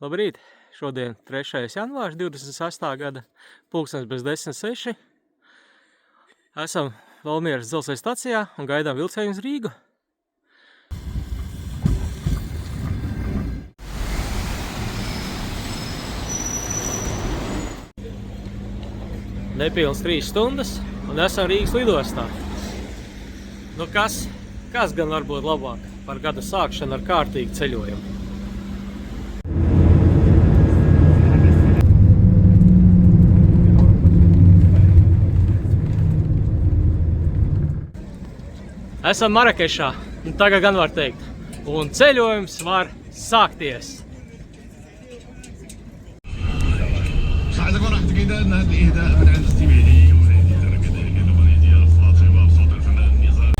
Labrīt! Šodien 3. janvārs 26. gada, pulkstens bez 10:06. Esam Valmieras dzelzceļa stacijā un gaidām vilcienu uz Rīgu. Nepilns 3 stundas un esam Rīgas lidostā. Nu kas gan var būt labāk par gada sākšanu ar kārtīgu ceļojumu? Esam Marakešā, tagad gan var teikt, un ceļojums var sākties. ساعدك وراحتك إذا أن هذا الإهداء من عند التيميري ومشاهدي ترى كذلك الأغنية فاطمة بصوت الفنان نزار.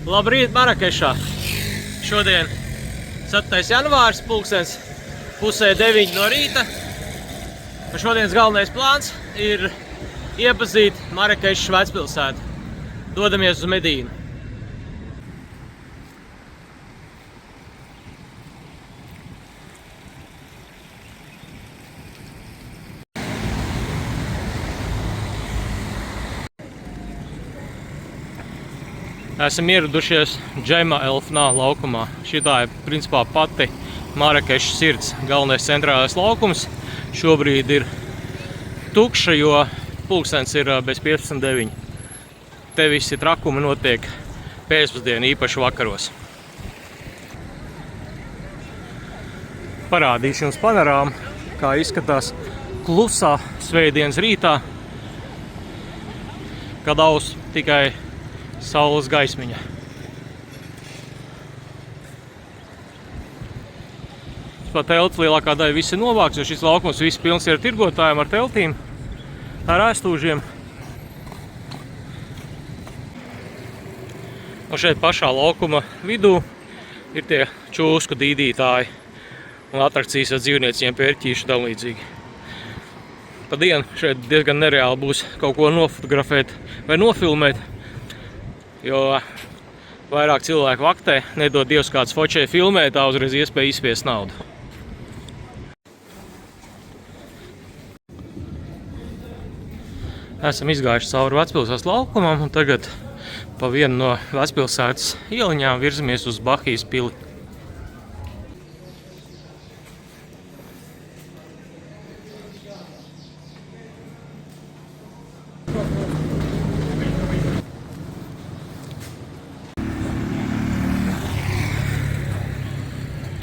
Labrīt Marakešā! Šodien 7. janvārs, pulkstens 8:30 no rīta. Šodienas galvenais plāns ir iepazīt Marakešas vecpilsētu. Dodamies uz Medīnu. Esam ieradušies Džema Elfnā laukumā. Šitā ir principā pati Marakešas sirds, galvenais centrālais laukums. Šobrīd ir tukša, jo pulkstens ir bez 15:09. Te visi trakumi notiek pēcpusdienu, īpaši vakaros. Parādīšu jums panorāmu, kā izskatās klusā svētdienas rītā, kad aus tikai saules gaismiņa. Pa telti lielākā daļa viss ir novāks, jo šis laukums viss pilns ir tirgotājiem ar teltīm, ar ēstūžiem. Un šeit pašā laukuma vidū ir tie čūsku dīdītāji un atrakcijas ar dzīvnieciem, pērķīši tam līdzīgi. Pa dienu šeit diezgan nereāli būs kaut ko nofotografēt vai nofilmēt, jo vairāk cilvēku vaktē, nedod Dievs kāds fočē filmē, tā uzreiz iespēja izspiest naudu. Esam izgājuši cauri vecpilsētas laukumam un tagad pa vienu no vecpilsētas ieliņām virzamies uz Bahijas pili.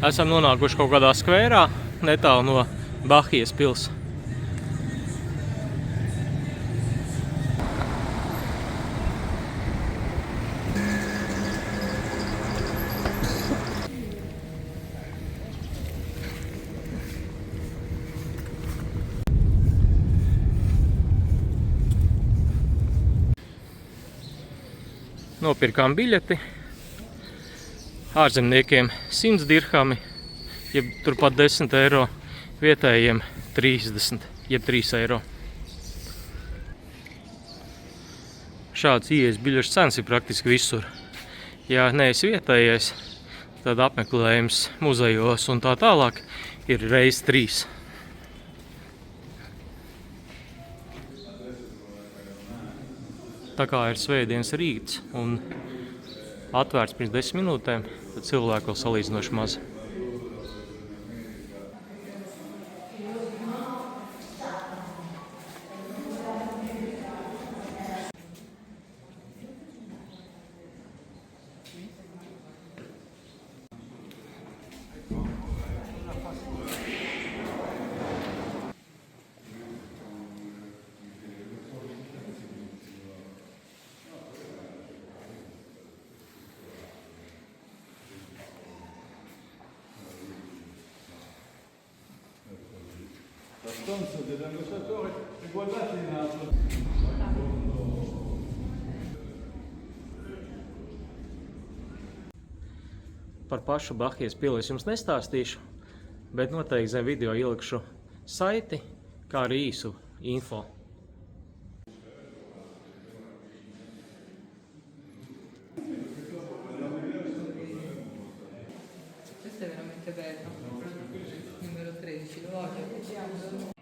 Esam nonākuši kaut kādā skvērā, netālu no Bahijas pils. Nopirkām biļeti. Ārzemniekiem 100 dirhami, jeb turpat 10 eiro, vietējiem 30, jeb 3 eiro. Šāds ieejas biļešu cenas ir praktiski visur. Ja neesi vietējais, tad apmeklējums muzejos un tā tālāk ir reiz 3. Tā kā ir svētdienas rīts un atvērts pirms 10 minūtēm, tad cilvēku vēl salīdzinoši maz. Par pašu Bahijas pili es jums nestāstīšu, bet noteikti zem video ielikšu saiti, kā arī īsu info. Questo è veramente bello. Numero 13, lo voglio.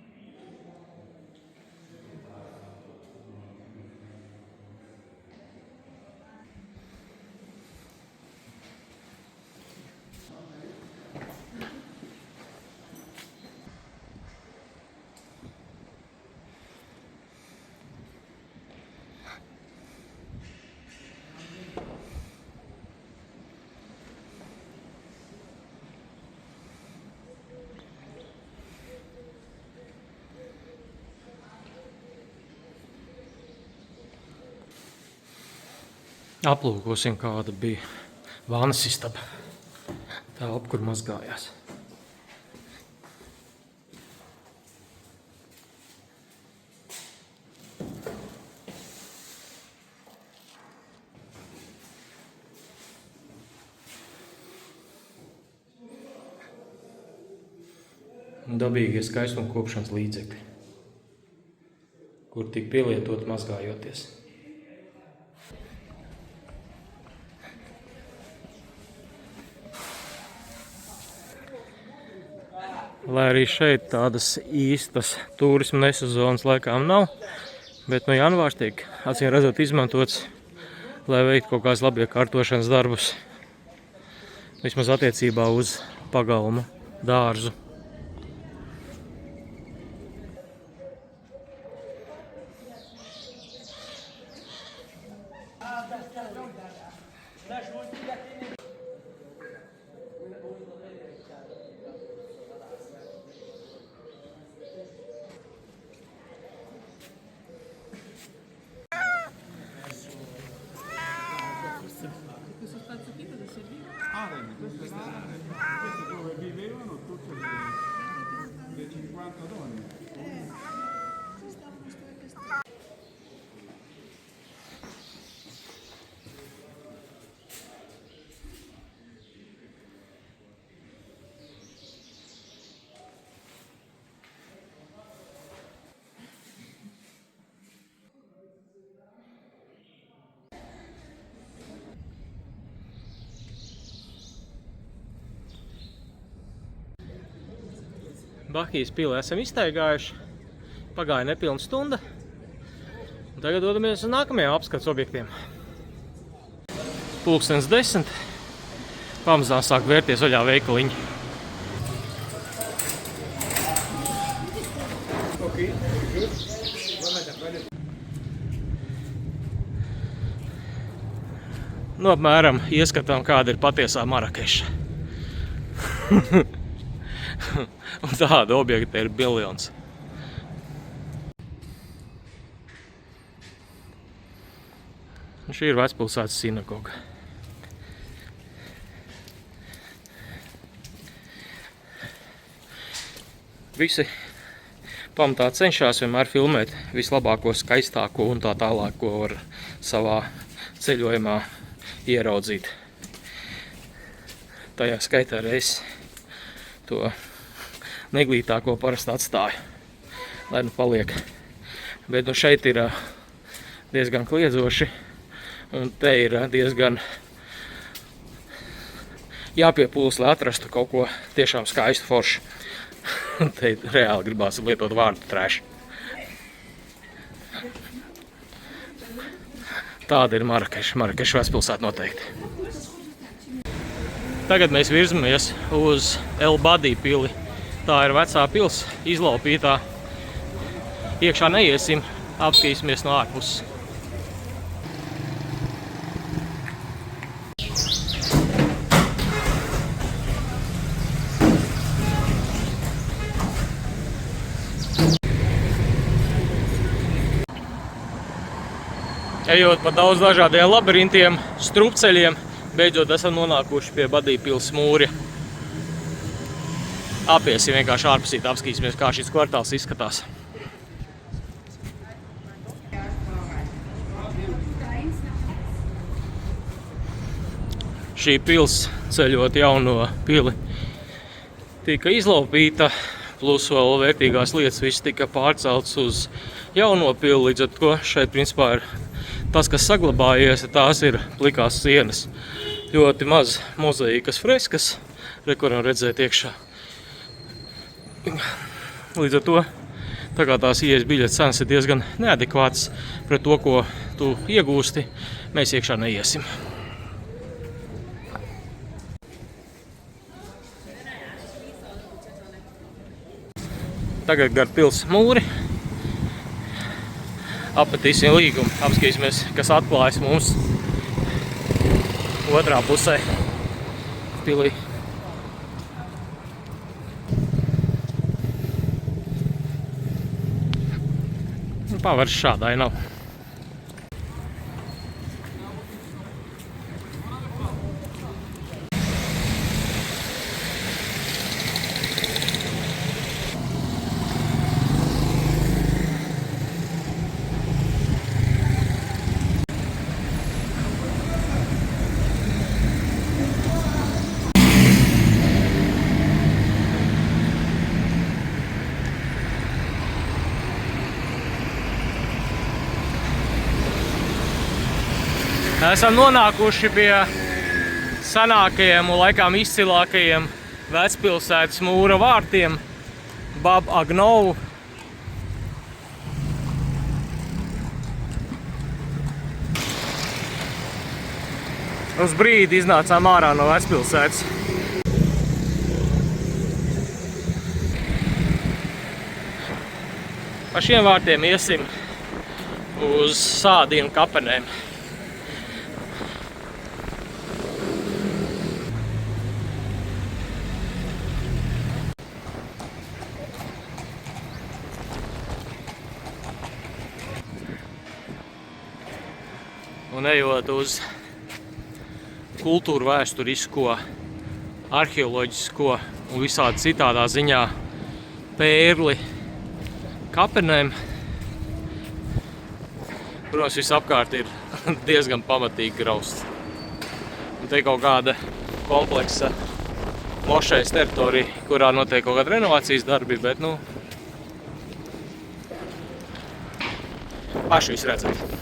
Aplūkosim, kāda bija vānas istaba. Telpa, kur mazgājās. Dabīgie skaistuma kopšanas līdzekļi, kur tik pielietot mazgājoties. Lai arī šeit tādas īstas turisma nesezonas laikām nav, bet no janvārs tiek acīm redzot izmantots, lai veiktu kaut kādas labiekārtošanas darbus, vismaz attiecībā uz pagalmu dārzu. Questo spazio qui cosa serviva? Questo è dove vivevano tutte le 50 donne. Bahijas pili esam iztaigājuši, pagāja nepilna stunda, un tagad dodamies uz nākamajiem apskats objektiem. Pulkstens 10, pamazām sāk vērties vaļā veikaliņi. Nu, apmēram ieskatām, kāda ir patiesā Marakeša. Un tāda objekta ir biljons. Un šī ir vecpilsētas sinagoga. Visi pamatā cenšas vienmēr filmēt vislabāko, skaistāko un tā tālāk, ko var savā ceļojumā ieraudzīt. Tajā skaitā arī es to neglītāko parasti atstāju, lai nu paliek. Bet nu šeit ir diezgan kliedzoši, un te ir diezgan jāpiepūlas, lai atrastu kaut ko tiešām skaistu foršu. Te reāli gribās lietot vārdu trash. Tāda ir Marakeša. Marakeša vecpilsēta noteikti. Tagad mēs virzamies uz El Badi pili. Tā ir vecā pils, izlaupītā. Iekšā neiesim, apskatīsimies no ārpuses. Ejot pa daudz dažādiem labirintiem, strupceļiem, beidzot esam nonākuši pie Badi pils mūrja. Apiesim vienkārši ārpusīt, apskatīsimies, kā šis kvartāls izskatās. šī pils, ceļot jauno pili, tika izlaupīta, plus vēl vērtīgās lietas viss tika pārcelts uz jauno pili, līdz ar to šeit principā ir tas, kas saglabājies, tās ir plikās sienas. Ļoti maz mozaīkas freskas, kur var redzēt iekšā. Līdz ar to, tā kā tās ieejas biļetes cenas ir diezgan neadekvātas pret to, ko tu iegūsti, mēs iekšā neiesim. Tagad gar pils mūri apmetīsim līgumu, apskatīsimies, kas atklājas mums otrā pusē pilī. Pavars šādai nav. Esam nonākuši pie senākajiem un laikām izcilākajiem vecpilsētas mūra vārtiem Bab Agnou. Uz brīdi iznācām ārā no vecpilsētas. Pa šiem vārtiem iesim uz Sādīnu kapenēm. Un ejot uz kultūru vēsturisko, arheoloģisko un visādi citādā ziņā pērli kapenēm, protams, visapkārt ir diezgan pamatīgi grausts. Un te kaut kāda kompleksa mošejas teritorija, kurā notiek kaut kāda renovācijas darbi, bet, nu, paši visu redzat.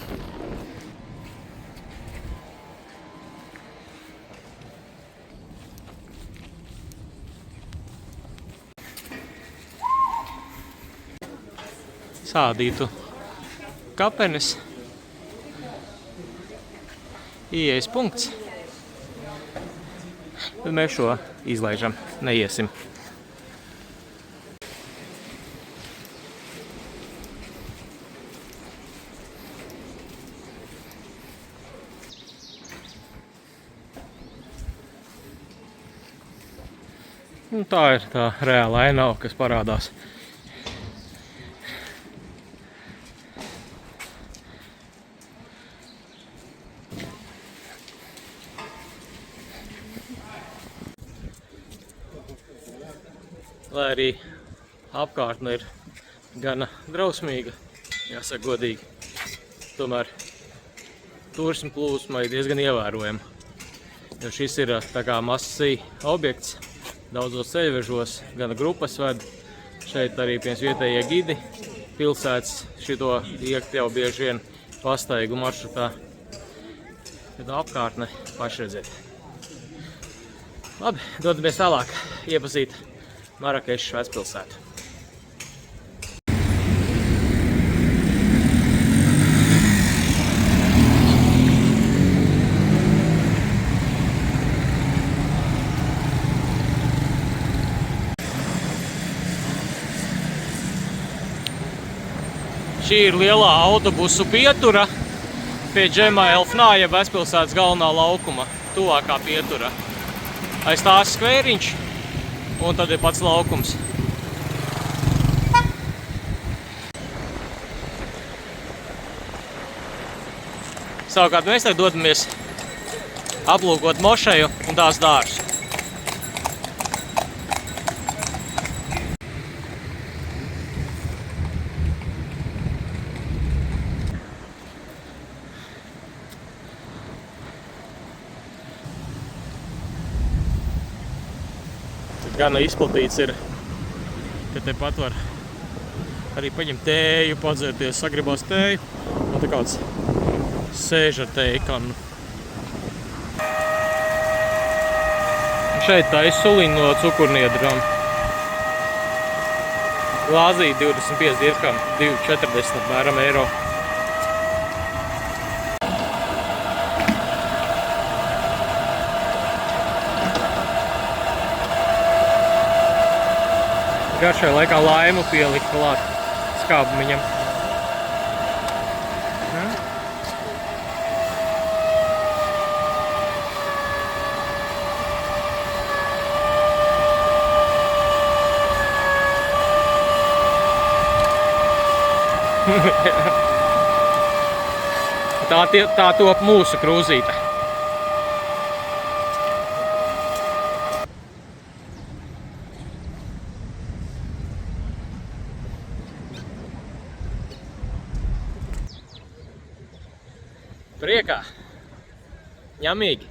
Sādītu kapenes, ieejas punkts, bet mēs šo izlaižam, neiesim. Un tā ir tā reāla ainava, kas parādās. Lai arī apkārtne ir gana drausmīga, jāsaka godīgi, tomēr turisma plūsma ir diezgan ievērojama. Jo šis ir tā kā must-see objekts, daudzos ceļvežos, gana grupas ved, šeit arī vietējie gidi pilsētas šito iekt jau bieži vien pastaigu maršrutā. Tad apkārtne paši redzēt. Labi, dodamies tālāk iepazīt Marakešas vecpilsētu. Šī ir lielā autobusu pietura pie Džema Elfnāja vecpilsētas galvenā laukuma, tuvākā pietura. Aiz tās skvēriņš. Un tad ir pats laukums. Savukārt mēs tagad dodamies aplūkot mošeju un tās dārzu. Gan izplatīts ir, ka tepat var arī paņemt tēju, padzērties, sagribās tēju. Un te kāds sēž ar tēju kannu. Šeit tā ir suliņa no cukurniedrām. Glāzī 25 dirham, 2,40 apmēram eiro. Garšai laikā laimu pielikt klāt skābumiņam. Tā top mūsu krūzīte. Priekā. Ņemīgi.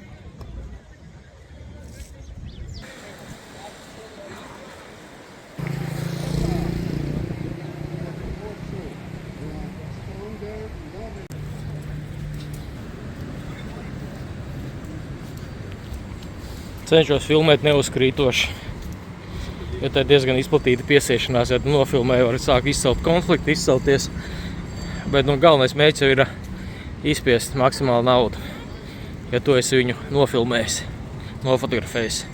Cenšos filmēt neuzkrītoši, jo tā ir diezgan izplatīta piesiešanās, ja tu nofilmēji, var sāk izcelt konfliktu, izcelties, bet galvenais mērķis jau ir izspiest maksimālu naudu, ja tu esi viņu nofilmējis, nofotografējis.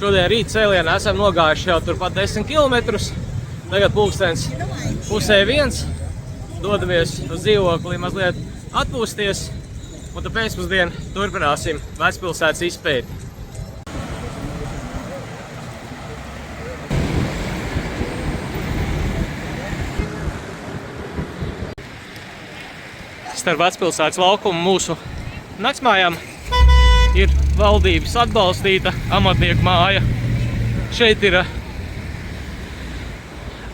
Šodien rīt cēlienā esam nogājuši jau turpat 10 kilometrus. Tagad pulkstens 12:30. Dodamies uz dzīvokli mazliet atpūsties. Un tad pēcpusdienu turpināsim vecpilsētas izpēti. Starp vecpilsētas laukumu mūsu naktsmājām ir valdības atbalstīta amatnieku māja. Šeit ir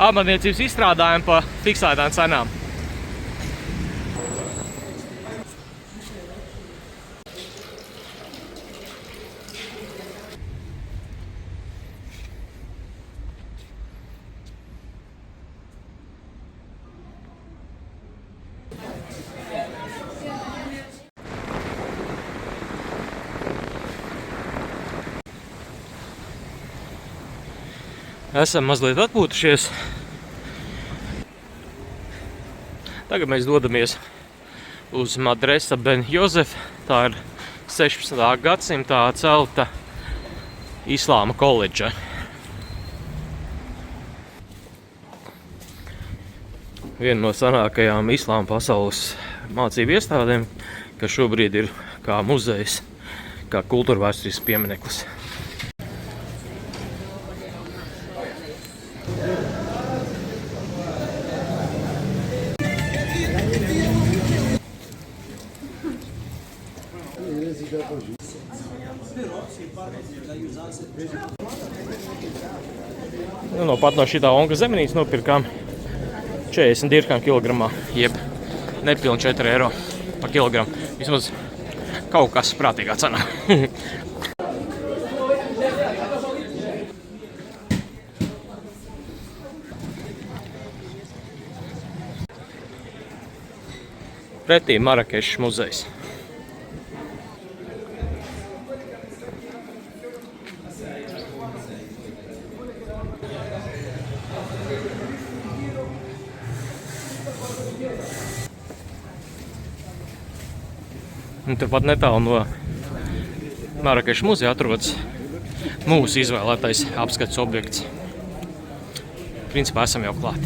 amatniecības izstrādājumi pa fiksētām cenām. Esam mazliet atpūtušies. Tagad mēs dodamies uz Madresa Ben Josef. Tā ir 16. gadsimtā celta islāma koledža. Viena no senākajām islāma pasaules mācību iestādēm, kas šobrīd ir kā muzejs, kā kultūrvēsturisks piemineklis. Pat no šitā onka zemenītes nopirkām 40 dirham kilogramā, jeb nepilni 4 eiro pa kilogramu. Vismaz kaut kas prātīgā cenā. Pretī Marakešas muzejs. Un turpat netālu no Marakešas muzeja atrodas mūsu izvēlētais apskates objekts. Principā esam jau klāt.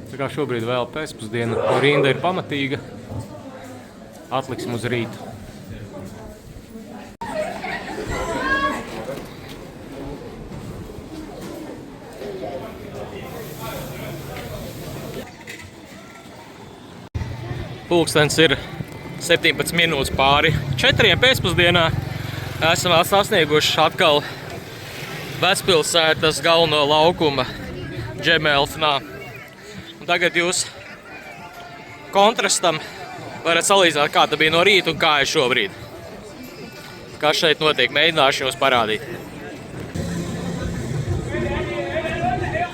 Tā kā šobrīd vēl pēcpusdiena, rinda ir pamatīga, atliksim uz rītu. Pulkstens ir 17 minūtes pāri 4 pēcpusdienā, Esam vēl sasnieguši atkal vecpilsētas galveno laukuma Džemelfnā. Un tagad jūs kontrastam varat salīdzināt, kā tā bija no rīta un kā ir šobrīd. Kas šeit notiek, mēģināšu jums parādīt.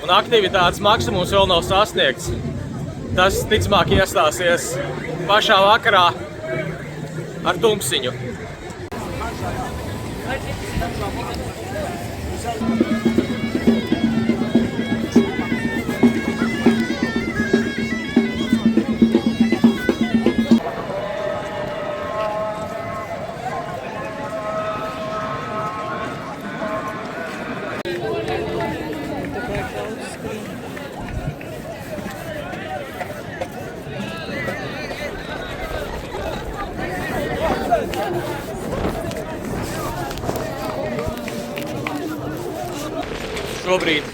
Un aktivitātes maksimums vēl nav sasniegts. Tas, ticamāk, iestāsies pašā vakarā ar tumsiņu. Šobrīd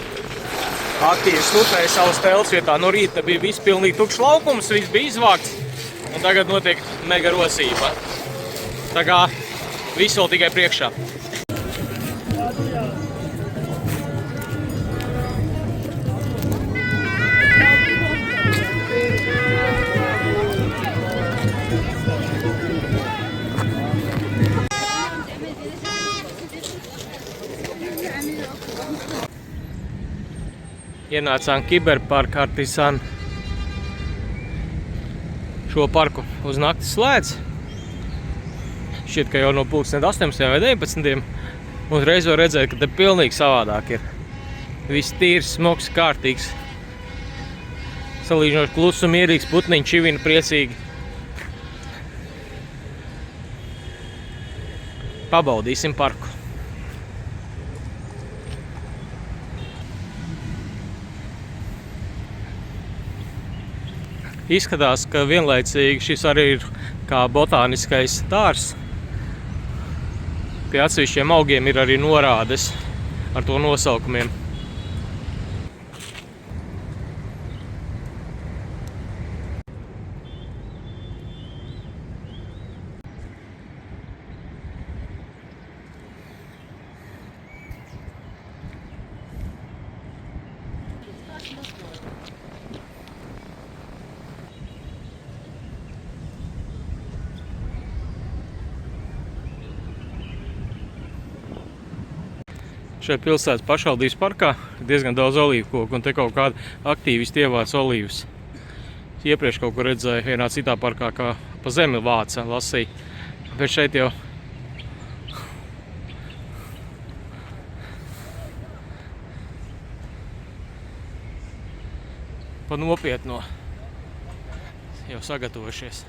aktīvi slutēja savas telpas vietā. No rīta bija viss pilnīgi tukšs laukums, viss bija izvākts. Un tagad notiek mega rosība. Tā kā viss vēl tikai priekšā. Ienācām Kiberpark Artisan. Šo parku uz nakti slēdz. Šķiet, ka jau no 18 vai 19. Uzreiz var redzēt, ka te pilnīgi savādāk ir. Viss tīrs, smogs, kārtīgs. Salīdzinoši kluss un mierīgs, putniņi čivina priecīgi. Pabaudīsim parku. Izskatās, ka vienlaicīgi šis arī ir kā botāniskais dārzs. Pie atsevišķiem augiem ir arī norādes ar to nosaukumiem. Šeit pilsētas pašvaldības parkā ir diezgan daudz olīvu koku, un te kaut kādi aktīvisti ievāc olīvus. Iepriekš kaut kur redzēju vienā citā parkā, kā pa zemi vāca, lasīja. Bet šeit jau pa nopietno jau sagatavojušies.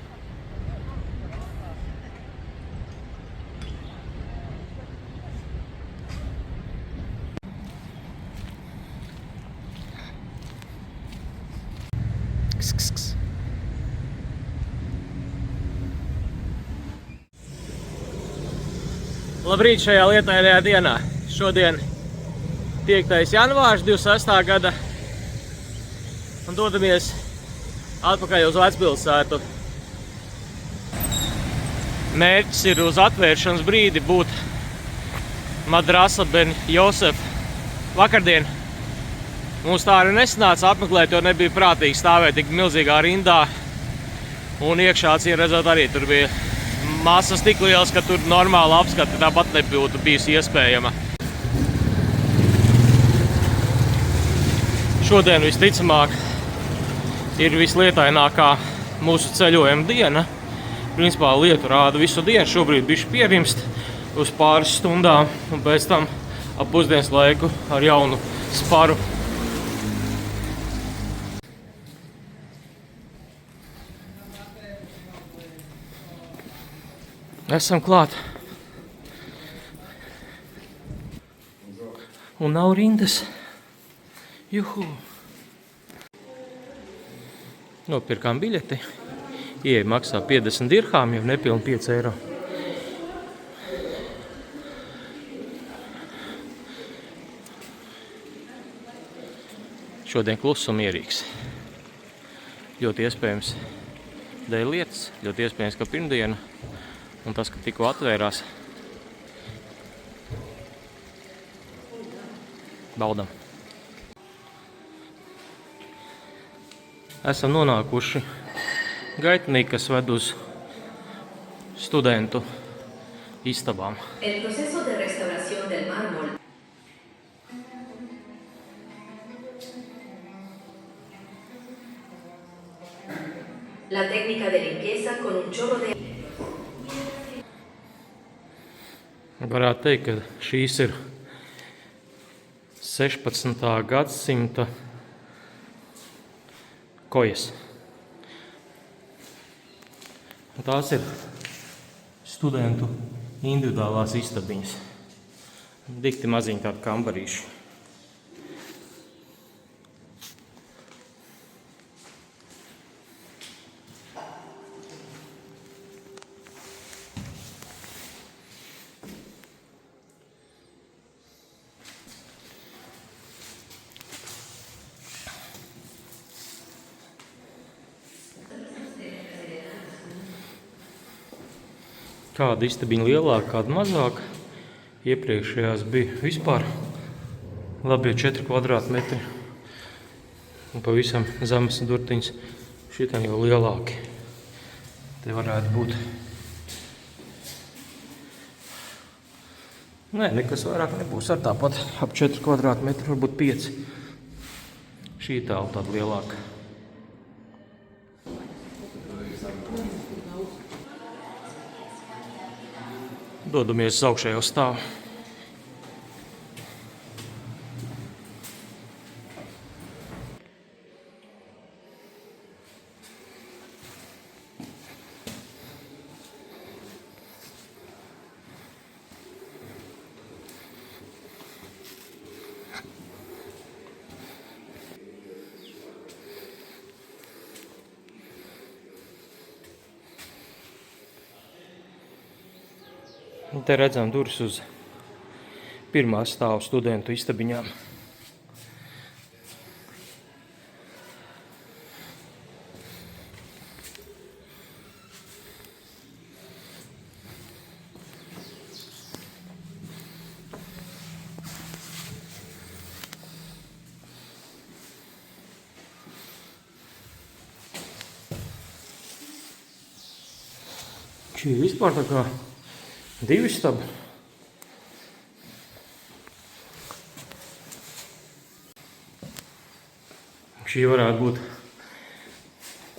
Labrīt šajā lietainajā dienā. Šodien 5. janvārs 26. gada un dodamies atpakaļ uz vecpilsētu. Mērķis ir uz atvēršanas brīdi būt Madrasa Ben Josef. Vakardien mums tā arī nesanāca apmeklēt, jo nebija prātīgi stāvēt tik milzīgā rindā. Un iekšā, acīm redzot, arī tur bija masas tik liels, ka tur normāla apskata tāpat nebūtu bijusi iespējama. Šodien visticamāk ir vislietainākā mūsu ceļojuma diena. Principā lietu rāda visu dienu, šobrīd bišķi pierimst uz pāris stundām un pēc tam ap pusdienas laiku ar jaunu sparu. Esam klāt. Un nav rindas. Juhu! Nopirkām biļeti. Ieeja maksā 50 dirhām, jau nepilni 5 eiro. Šodien kluss un mierīgs. Ļoti iespējams dēļ lietas, ļoti iespējams, ka pirmdiena un tas, ka tikko atvērās, Baudam. Esam nonākuši gaitnī, kas ved uz studentu istabām. El proceso de restauración del mármol. La técnica de limpieza con un chorro de... Varētu teikt, ka šīs ir 16. gadsimta kojas. Tās ir studentu individuālās istabiņas. Dikti maziņi tādi kambarīši. Kāda istabiņa lielāka, kāda mazāka. Iepriekšējās bija vispār labie 4 kvadrātmetri. Un pavisam zemes durtiņas. Šitien jau lielāki. Te varētu būt. Nē, nekas vairāk nebūs. Ar tāpat ap 4 kvadrātmetri, varbūt 5. Šī tāla tāda lielāka. Dodamies uz augšējo stāvu. Un te redzam durvis uz pirmā stāva studentu istabiņām. Šī ir vispār tā kā 2 istabi. Šī varētu būt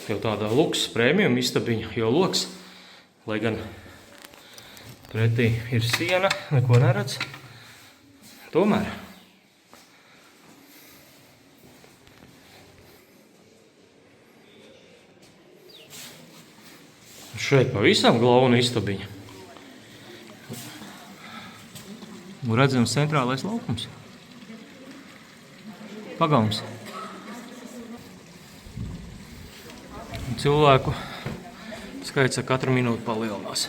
jau tāda luks prēmijuma istabiņa, jo loks, lai gan pretī ir siena, neko neredz, tomēr. Šeit pavisam glauna istabiņa. Un redzams centrālais laukums. Pagalms. Un cilvēku skaits ar katru minūti palielinās.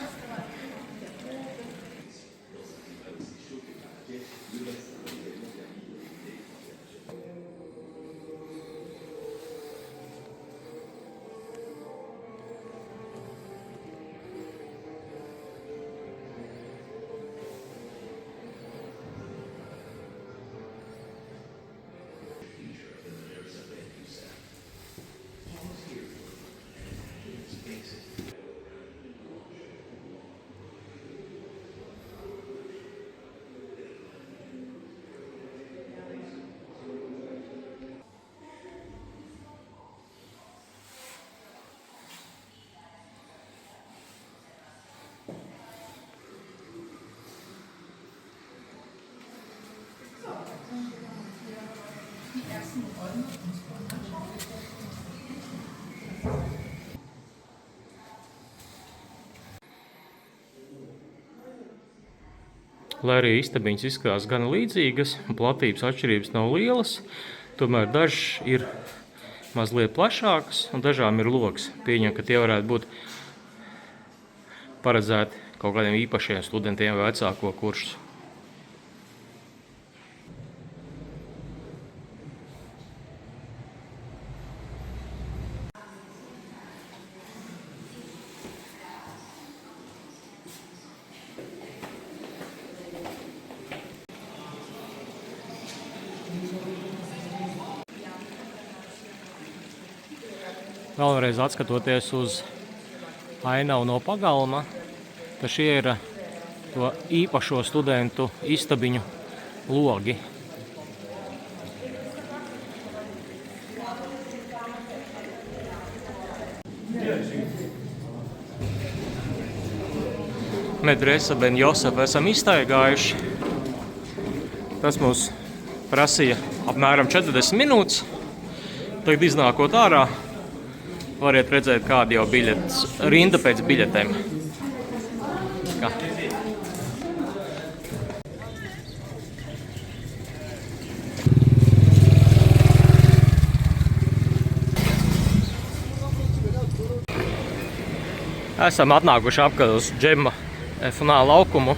Lai arī istabiņas izskatās gan līdzīgas, un platības atšķirības nav lielas, tomēr dažas ir mazliet plašākas, un dažām ir loks. Pieņem, ka tie varētu būt paredzēti kaut kādiem īpašiem studentiem vai vecāko kursu. Vēlreiz atskatoties uz ainavu no pagalma, ka šie ir to īpašo studentu istabiņu logi. Medresa Ben Josef esam izstaigājuši. Tas mums prasīja apmēram 40 minūtes. Tagad iznākot ārā, variet redzēt, kāda jau biļetes, rinda pēc biļetēm. Kā? Esam atnākuši apkārt uz Džema FNA laukumu,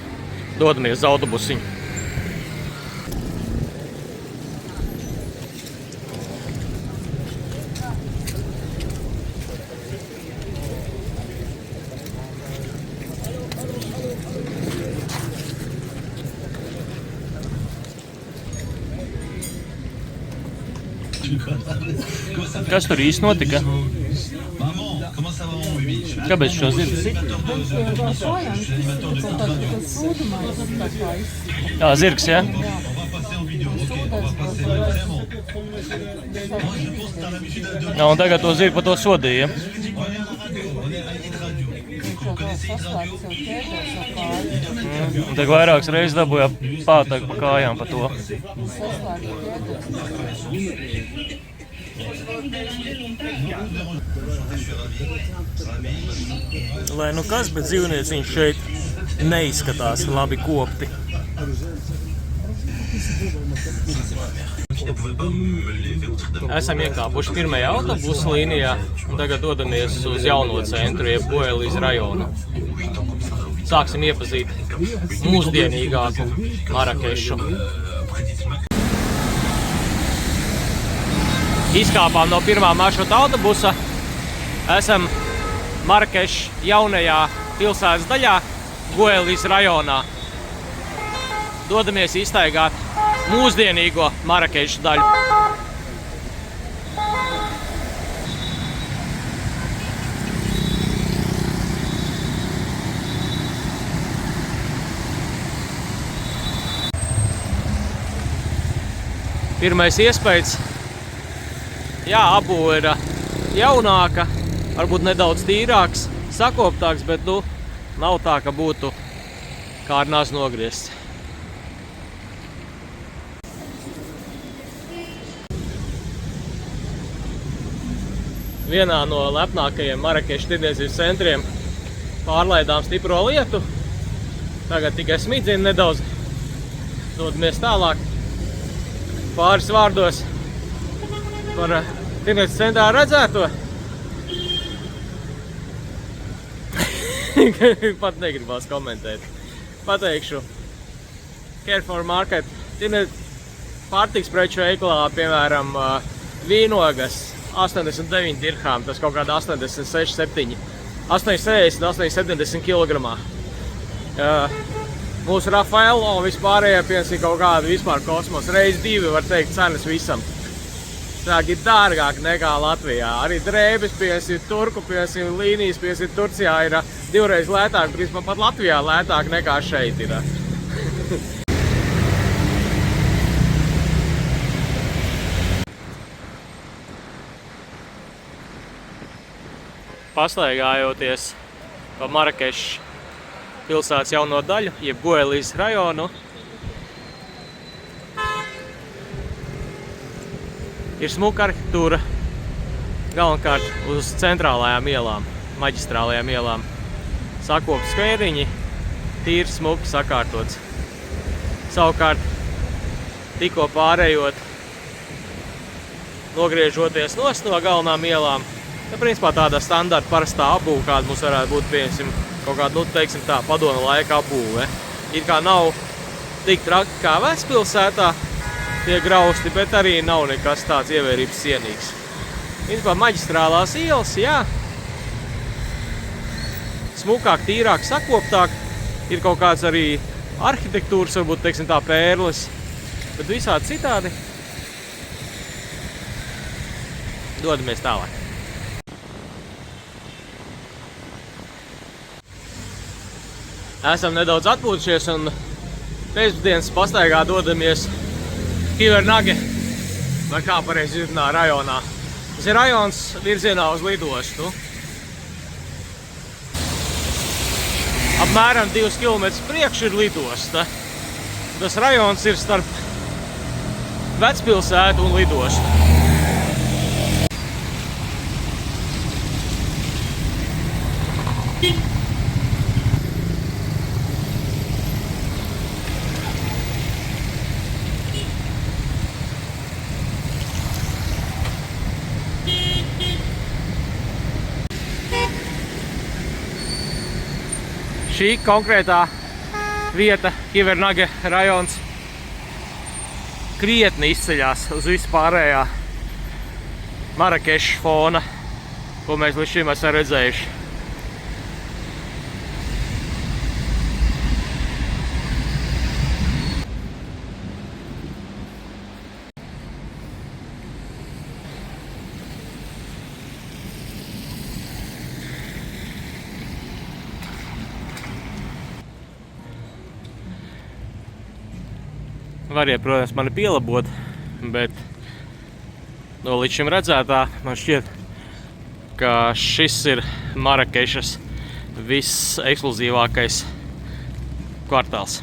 dodamies uz autobusiņu. Kas tur īsti notika? Kāpēc šo zirgu sit? Jā, zirgs, jā? Jā, un tagad to zirgu pa to sodīja. Un tagad vairākas reizes dabūja pātaku pa kājām pa to. Lai nu kas, bet dzīvnieciņš šeit neizskatās labi kopti. Esam iekāpuši pirmajā autobusu līnijā un tagad dodamies uz jauno centru, jeb Goelijas rajonu. Sāksim iepazīt mūsdienīgāku Marakešu. Izkāpām no pirmā maršruta autobusa. Esam Marakešas jaunajā pilsētas daļā, Goelijas rajonā. Dodamies izstaigāt mūsdienīgo Marakešas daļu. Pirmais iespējas. Jā, apbūve ir jaunāka, varbūt nedaudz tīrāks, sakoptāks, bet nav tā, ka būtu kārnās nogriezts. Vienā no lepnākajiem Marakešas tirdzniecības centriem pārlaidām stipro lietu. Tagad tikai smidzina nedaudz. Dodamies tālāk. Pāris vārdos par tirdzniecības centrā redzēto. Pat negribās komentēt. Pateikšu. Carrefour Market. Pārtiks preču veikalā, piemēram, vīnogas 89 dirhām. Tas kaut kāda 86, 7. 860, 870 kilogramā. Mūsu Rafaelo un vispārējā piemēram kaut kāda vispār kosmos. Reiz 2 var teikt cenas visam. Tā ir dārgāk nekā Latvijā. Arī drēbes, piemēram, turku, piemēram, līnijas, piemēram, Turcijā ir 2 reiz lētāk, principā pat Latvijā lētāk nekā šeit ir. Pastaigājoties pa Marakešas pilsētas jauno daļu, jeb Goelijas rajonu, ir smuka arhitektūra, galvenokārt uz centrālajām ielām, maģistrālajām ielām. Sakopti skvēriņi, tīri smuki sakārtots. Savukārt, tikko pārējot, nogriežoties nost no galvenām ielām, principā tāda standarta parastā apbūve, kāda mums varētu būt, piemēram, kaut kāda, teiksim tā, padomu laika apbūve. It kā nav tik traki kā vecpilsētā tie grausti, bet arī nav nekas tāds ievērības cienīgs. Principā maģistrālās ielas, jā. Smukāk, tīrāk, sakoptāk. Ir kaut kāds arī arhitektūras, varbūt, teiksim tā, pērles. Bet visādi citādi. Dodamies tālāk. Esam nedaudz atpūtušies un pēcpusdienas pastaigā dodamies Kivernage, vai kā pareizi izrunā, rajonā. Tas ir rajons virzienā uz lidostu. Apmēram 2 km priekš ir lidosta. Tas rajons ir starp vecpilsētu un lidostu. Šī konkrētā vieta, Kivernage rajons, krietni izceļās uz vispārējā Marakešas fona, ko mēs līdz šim esam redzējuši. Variet, protams, mani pielabot, bet no līdz šim redzētā man šķiet, ka šis ir Marakešas viss ekskluzīvākais kvartāls.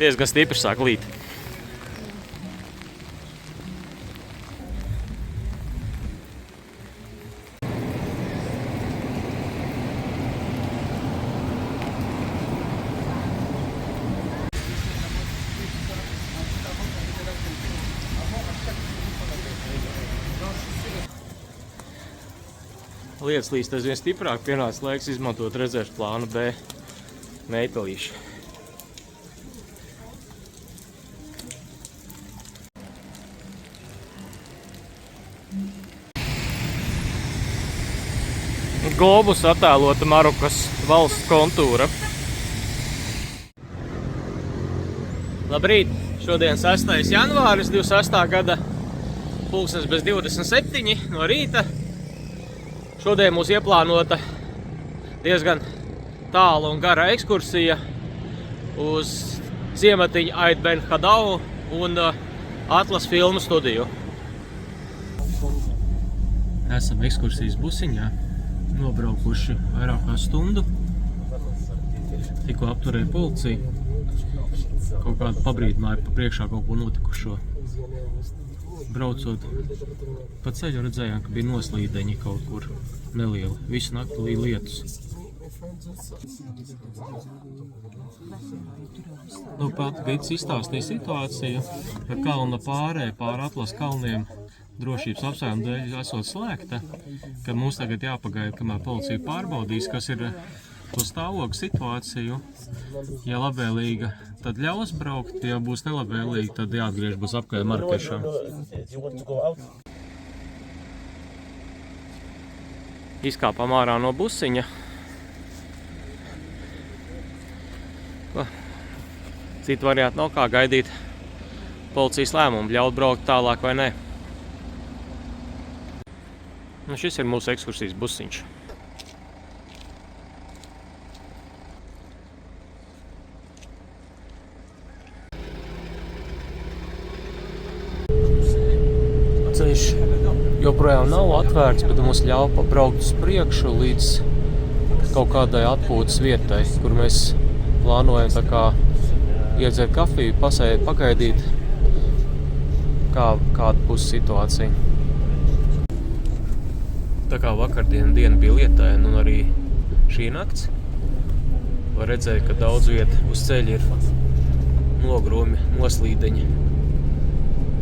Diezgan stipri sāk līt. Lietas līst aizvien stiprāk, pienāca laiks izmantot rezerves plānu B metālīšu. Globus attēlota Marokas valsts kontūra. Labrīt! Šodien 6. janvāris 26. gada, pulkstens bez 27 no rīta. Šodien mums ieplānota diezgan tāla un gara ekskursija uz ciematiņu Ait Ben Hadau un Atlas filmu studiju. Esam ekskursijas busiņā, nobraukuši vairāk kā stundu. Tikko apturēja policija. Kaut kādu pabrīdināju pa priekšā kaut ko notikušo. Braucot pa ceļu redzējām, ka bija noslīdeņi kaut kur nelieli. Visu nakti līja lietus. Nu, pat gids izstāstīja situāciju, ka kalna pārēja pāri Atlas kalniem drošības apsvērumu dēļ esot slēgta, ka mums tagad jāpagaida, kamēr policija pārbaudīs, kas ir to stāvokļa situāciju. Ja labvēlīga, tad ļaus braukt, ja būs nelabvēlīga, tad jāatgriež būs apkārt Marakešā. Izkāpām ārā no busiņa. Citu variantu nav kā gaidīt policijas lēmumu, ļaut braukt tālāk vai nē. Nu, šis ir mūsu ekskursijas busiņš. Ceļš joprojām nav atvērts, bet mums ļauj pabraukt uz priekšu līdz kaut kādai atpūtas vietai, kur mēs plānojam tā kā iedzert kafiju, pagaidīt, kāda būs situācija. Tā kā vakardiena diena bija lietaina un arī šī nakts, var redzēt, ka daudz vieta uz ceļa ir nogrūmi, noslīdeņi.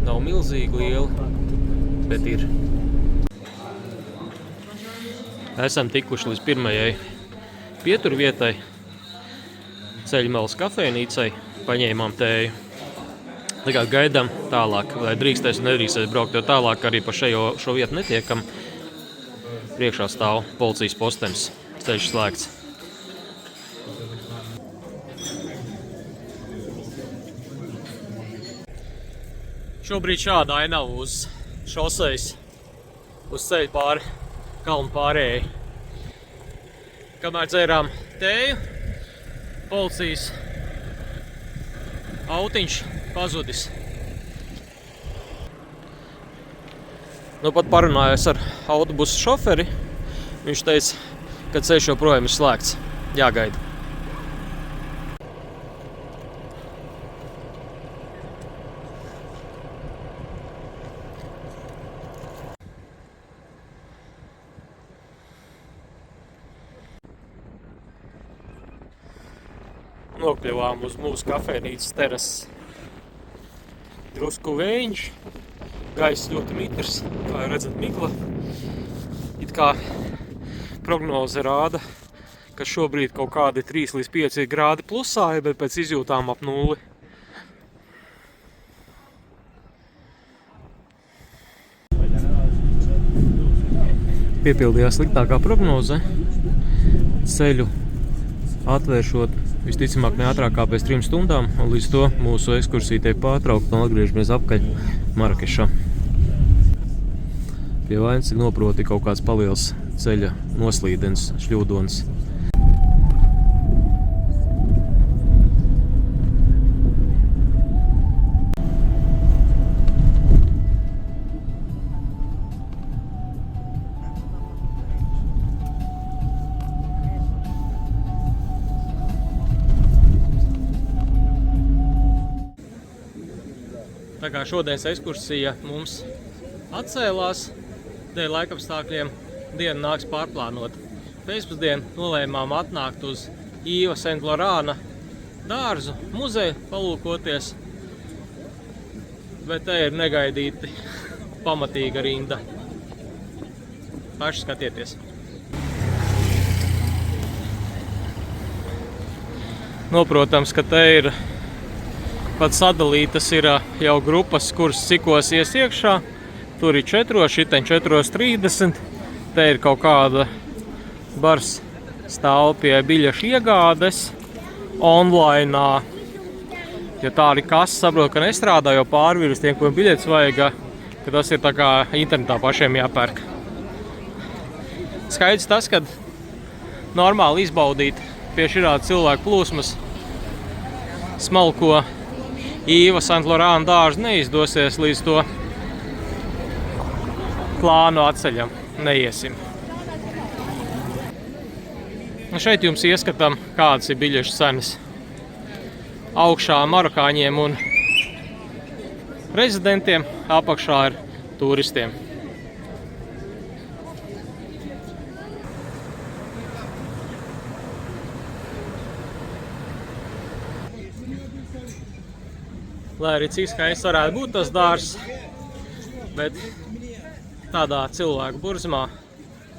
Nav milzīgi lieli, bet ir. Esam tikuši līdz pirmajai pieturvietai, Ceļmalas kafejnīcai, paņēmām tēju. Tagad gaidām tālāk, vai drīkstēs un nedrīkstēs braukt, jo tālāk arī pa šo vietu netiekam. Priekšā stāv policijas postenis, ceļš slēgts. Šobrīd šāda ainava uz šosejas, uz ceļu pāri, kalnu pārējai. Kamēr dzērām tēju, policijas autiņš pazudis. Nu pat parunājos ar autobusu šoferi. Viņš teica, ka ceļš joprojām ir slēgts. Jāgaida. Nokļuvām uz mūsu kafejnīcas terases. Drusku vējiņš, gaiss ļoti mitrs, kā jau redzat migla. It kā prognoze rāda, ka šobrīd kaut kādi 3 līdz 5 grādi plusā, bet pēc izjūtām ap 0. Piepildījās sliktākā prognoze. Ceļu atvēršot visticamāk ne ātrāk kā pēc 3 stundām, un līdz to mūsu ekskursija tiek pārtraukta un atgriežamies apkaļ Marakešā. Pie vainas, cik noproti, kaut kāds paliels ceļa noslīdens, šļūdons. Tā kā šodienas ekskursija mums atcēlās, dēļ laikapstākļiem diena nāks pārplānot. Pēcpusdien nolēmām atnākt uz Yves Saint Laurent dārzu, muzeju palūkoties, bet te ir negaidīti pamatīga rinda. Paši skatieties. Protams, ka te ir pat sadalītas ir jau grupas, kuras cikos ies iekšā. Tur ir 4, šiten 4:30. Te ir kaut kāda bars stāv pie biļešu iegādes online. Ja tā arī kas saprot, ka nestrādā, jo pārvirus tiem, ko biļetes vajag, ka tas ir tā kā internetā pašiem jāpērk. Skaidrs tas, ka normāli izbaudīt pie šāda cilvēku plūsmas smalko Yves Saint Laurent dārzu neizdosies, līdz to plānu atceļam neiesim. Un šeit jums ieskatam, kādas ir biļešu cenas. Augšā marokāņiem un rezidentiem, apakšā ir turistiem. Lai arī cik skaists varētu būt tas dārzs, bet tādā cilvēku burzmā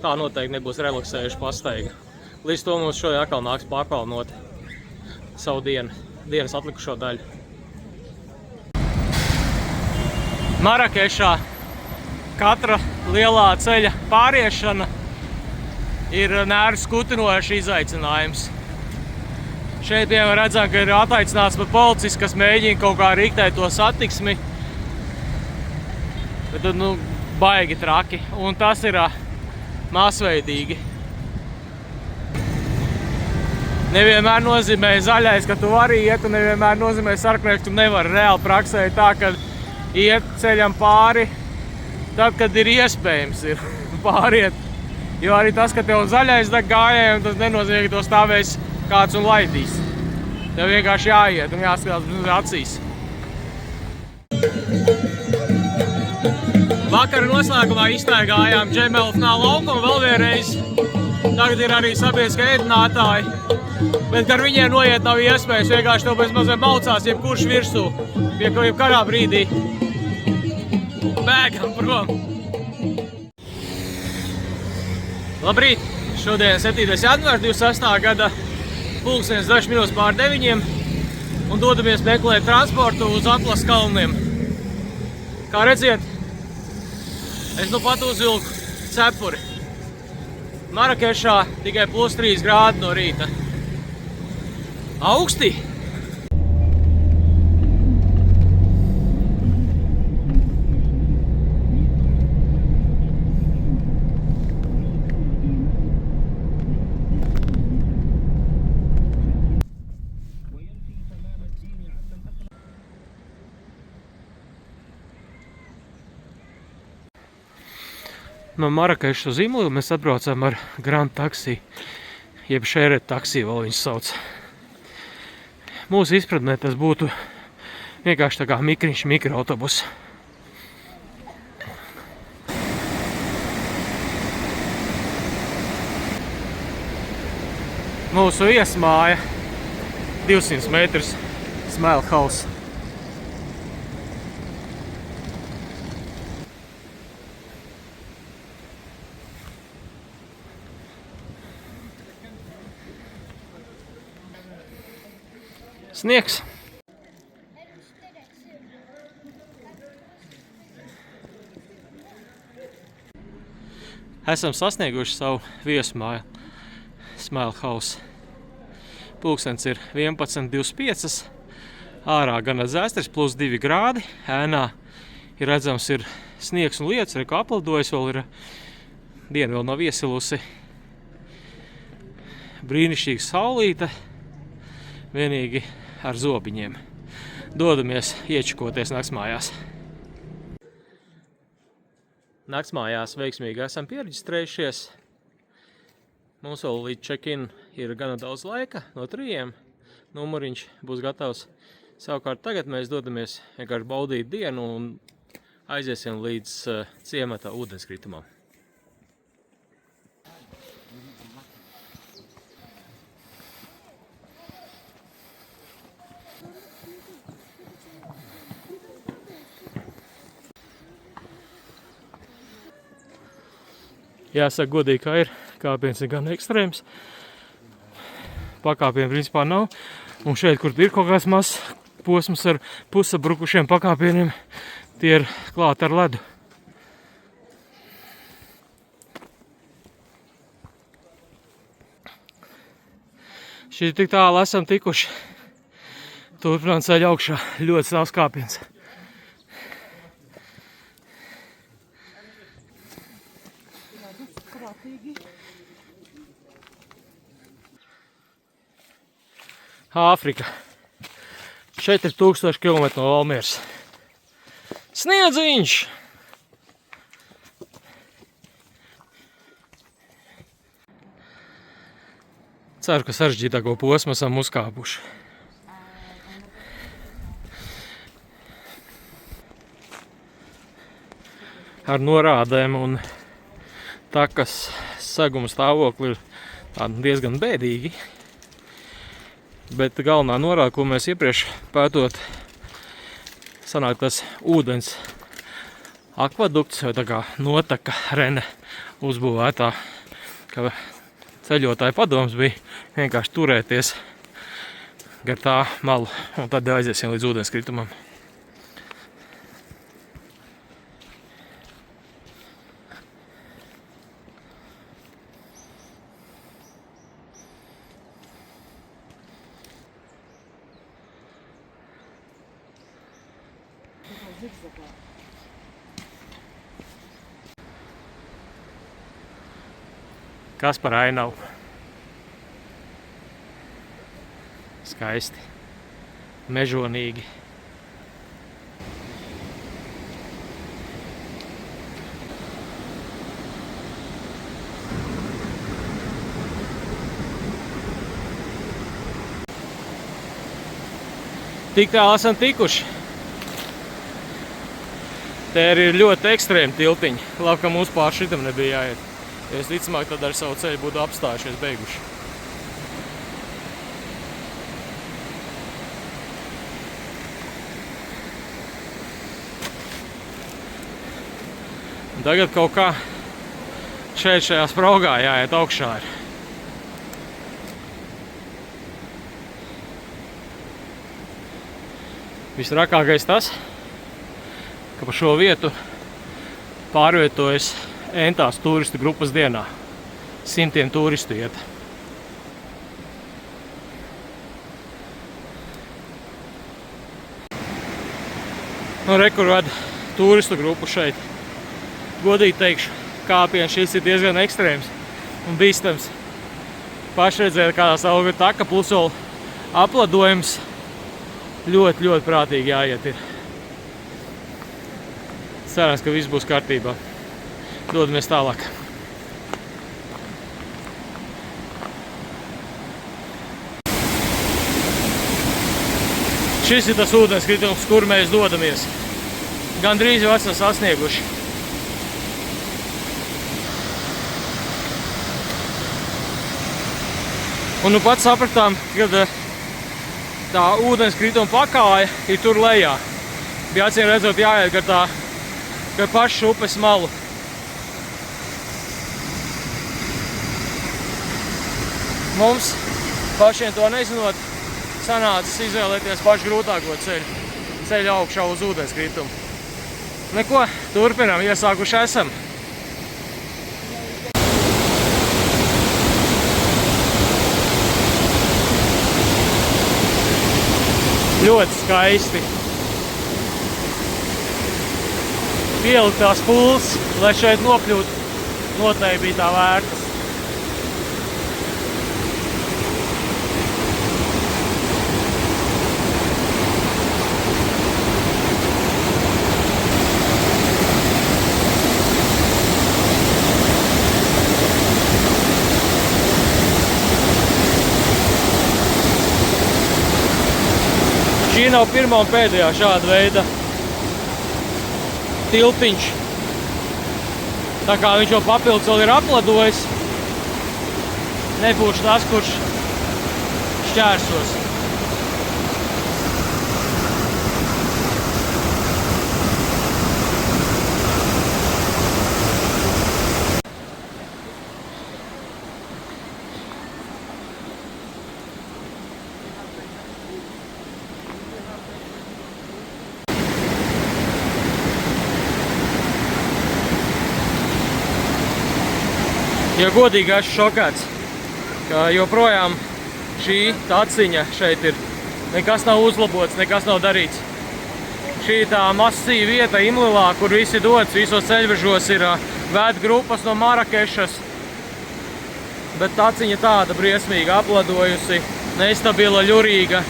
tā noteikti nebūs relaksējuši pastaiga. Līdz to mums šodien atkal nāks pārpalnot savu dienas atlikušo daļu. Marakešā katra lielā ceļa pāriešana ir nervus kutinošs izaicinājums. Šeit jau redzam, ka ir ataicināts pat policists, kas mēģina kaut kā riktēt to satiksmi. Bet tad, baigi traki. Un tas ir masveidīgi. Nevienmēr nozīmē zaļais, ka tu vari iet, un nevienmēr nozīmē sarkanais, ka tu nevari. Reāli praksē ir tā, ka iet ceļam pāri, tad, kad ir iespējams ir pāriet. Jo arī tas, ka tev zaļais deg gājējiem, tas nenozīmē, ka to stāvēs kāds un laidīs. Tev vienkārši jāiet un jāskatās uz acīs. Vakar noslēgumā iztaigājām Džemelfnā laukumu vēl vienreiz. Tagad ir arī sabiedriskie ēdinātāji. Bet ar viņiem noiet nav iespējas, vienkārši tev pēc mazliet maucās jebkurš virsū. Pie jebkurā brīdī. Bēgam prom. Labrīt! Šodien 7. janvārs 26. gada 8:10 un dodamies meklēt transportu uz Atlas kalniem. Kā redziet, es nu pat uzvilku cepuri. Marakešā tikai +3 grādi no rīta. Augsti! No Marakešas uz Imli mēs atbraucām ar Grand Taxi, jeb Shared Taxi vēl viņus sauc. Mūsu izpratnē tas būtu vienkārši tā kā mikroautobus. Mūsu viesmāja 200 metrus Smile House. Sniegs. Esam sasnieguši savu viesmāju Smile House. Pulkstens ir 11:25. Ārā gan zēstris plus 2 grādi. Ēnā ir redzams ir sniegs un lietus, ko aplidojis, vēl ir diena vēl nav iesilusi. Brīnišķīga saulīte, vienīgi ar zobiņiem. Dodamies iečakoties naktsmājās. Naktsmājās veiksmīgi esam pieregistrējušies. Mums vēl līdz check-in ir gana daudz laika, no 3. Numuriņš būs gatavs. Savukārt tagad mēs dodamies vienkārši baudīt dienu un aiziesim līdz ciemata ūdenskritumam. Jāsaka godīgi, kā ir. Kāpiens ir gan ekstrēms. Pakāpienu principā nav. Un šeit, kur ir kaut kāds mazs posms ar pusabrukušiem pakāpieniem, tie ir klāti ar ledu. Šī tik tālu esam tikuši. Turpinām ceļu augšā. Ļoti savs kāpiens. Āfrika. Šeit ir 1000 km no Valmieras. Sniedziņš! Ceru, ka sarežģītāko posmu esam uzkāpuši. Ar norādēm un takas seguma stāvokli ir diezgan bēdīgi. Bet galvenā norāda, ko mēs iepriekš pētot, sanāk tas ūdens akvadukts vai tā kā notaka Rene uzbūvētā, ka ceļotāju padoms bija vienkārši turēties gar tā malu un tad aiziesim līdz ūdenskritumam. Kas par ainavu? Skaisti. Mežonīgi. Tik tālu esam tikuši. Te ir ļoti ekstrēmi tiltiņi. Labi, ka mums pār šitam nebija jāiet. Es ticamāk, tad ar savu ceļu būtu apstājušies beiguši. Un tagad kaut kā šajā spraugā jāiet augšā. Visrakākais tas, ka pa šo vietu pārvietojas entās turistu grupas dienā. 100 turistu iet. Nu, re, kur ved turistu grupu šeit. Godīgi teikšu, kāpiens šis ir diezgan ekstrēms un bīstams. Pašredzēt, kādā auga taka, plus vēl apladojums ļoti, ļoti prātīgi jāiet ir. Cerams, ka viss būs kārtībā. dodamies tālāk. Šis ir tas ūdenskritums, kur mēs dodamies. Gandrīz jau esam sasnieguši. Un nu pat sapratām, ka tā ūdenskrituma pakāja ir tur lejā. Bija acīm redzot jāiet gar pašu upes malu. Mums pašiem to nezinot, sanācis izvēlēties pašu grūtāko ceļu augšā uz ūdenskritumu. Neko, turpinām, iesākuši esam. Ļoti skaisti. Pieliktās pūles, lai šeit nokļūtu, noteikti bija tā vērtas. Šī nav pirmā un pēdējā šāda veida tiltiņš. Tā kā viņš jau papildus vēl ir apledojis, nebūšu tas, kurš šķērsos. Ja godīgi esmu šokēts, ka joprojām šī taciņa šeit ir. Nekas nav uzlabots, nekas nav darīts. Šī tā masīva vieta Imlilā, kur visi dodas, visos ceļvežos ir vēd grupas no Marakešas. Bet taciņa tāda briesmīga, apledojusi, nestabila, ļurīga.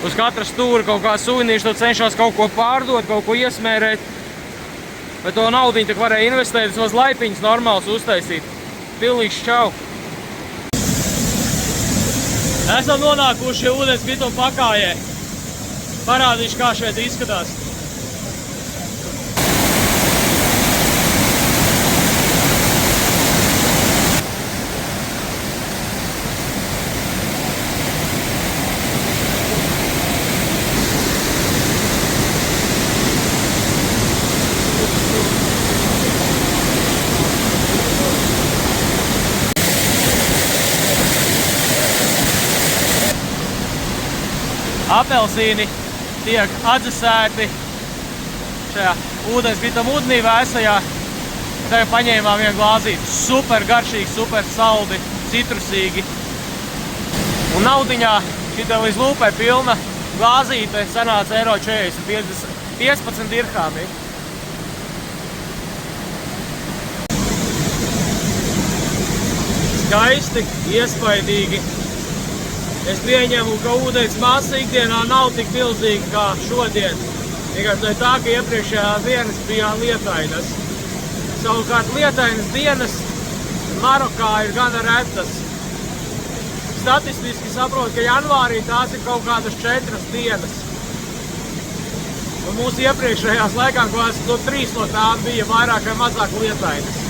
Uz katra stūra kaut kā sūnīši to cenšas kaut ko pārdot, kaut ko iesmērēt. Bet to naudiņu tak varēja investēt, vismaz laipiņas normāls uztaisīt. Pilnīgs čau! Esam nonākuši ūdenskrituma pakājē. Parādīšu, kā šeit izskatās. Apelsīni tiek atdzesēti šajā ūdenskrituma ūdenī vēsajā. Tagad paņēmām vienu glāzīti. Super garšīgi, super saldi, citrusīgi. Un naudiņā šitā līdz lūpai pilna glāzīte sanāca €40, 15 dirhami. Skaisti, iespaidīgi. Es pieņemu, ka ūdens masa ikdienā nav tik milzīga kā šodien. Tikai tā, ka iepriekšējās dienas bija lietainas. Savukārt lietainas dienas Marokā ir gana retas. Statistiski saprotu, ka janvārī tās ir kaut kādas 4 dienas. Un mūsu iepriekšējās laikām, ko 3 no tām bija vairāk vai mazāk lietainas.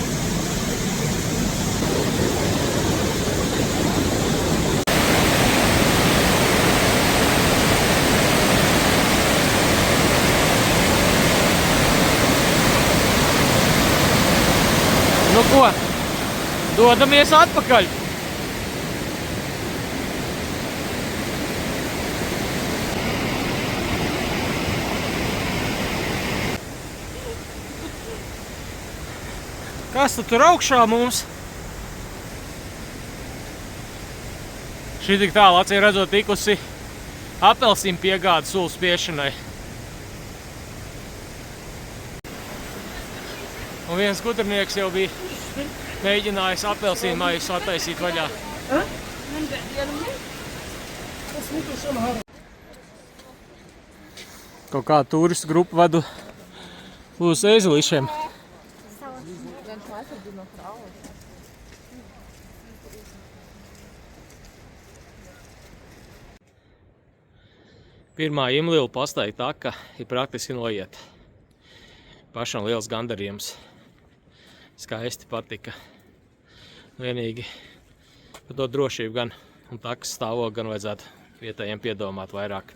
Nu ko, dodamies atpakaļ. Kas tad tur augšā mums? Šī tik tālu, acīm redzot, tikusi apelsīnu piegāde sulu spiešanai. Un viens gudrnieks jau bija mēģinājis apelsīnu maisu attaisīt vaļā. Kaut kā turistu grupu vedu Uz ezelīšiem. Pirmā Imlila pastaigā taka ir praktiski noiet. Pašam liels gandarījums. Skaisti patika. Vienīgi par to drošību gan un takas stāvokli gan vajadzētu vietējiem piedomāt vairāk.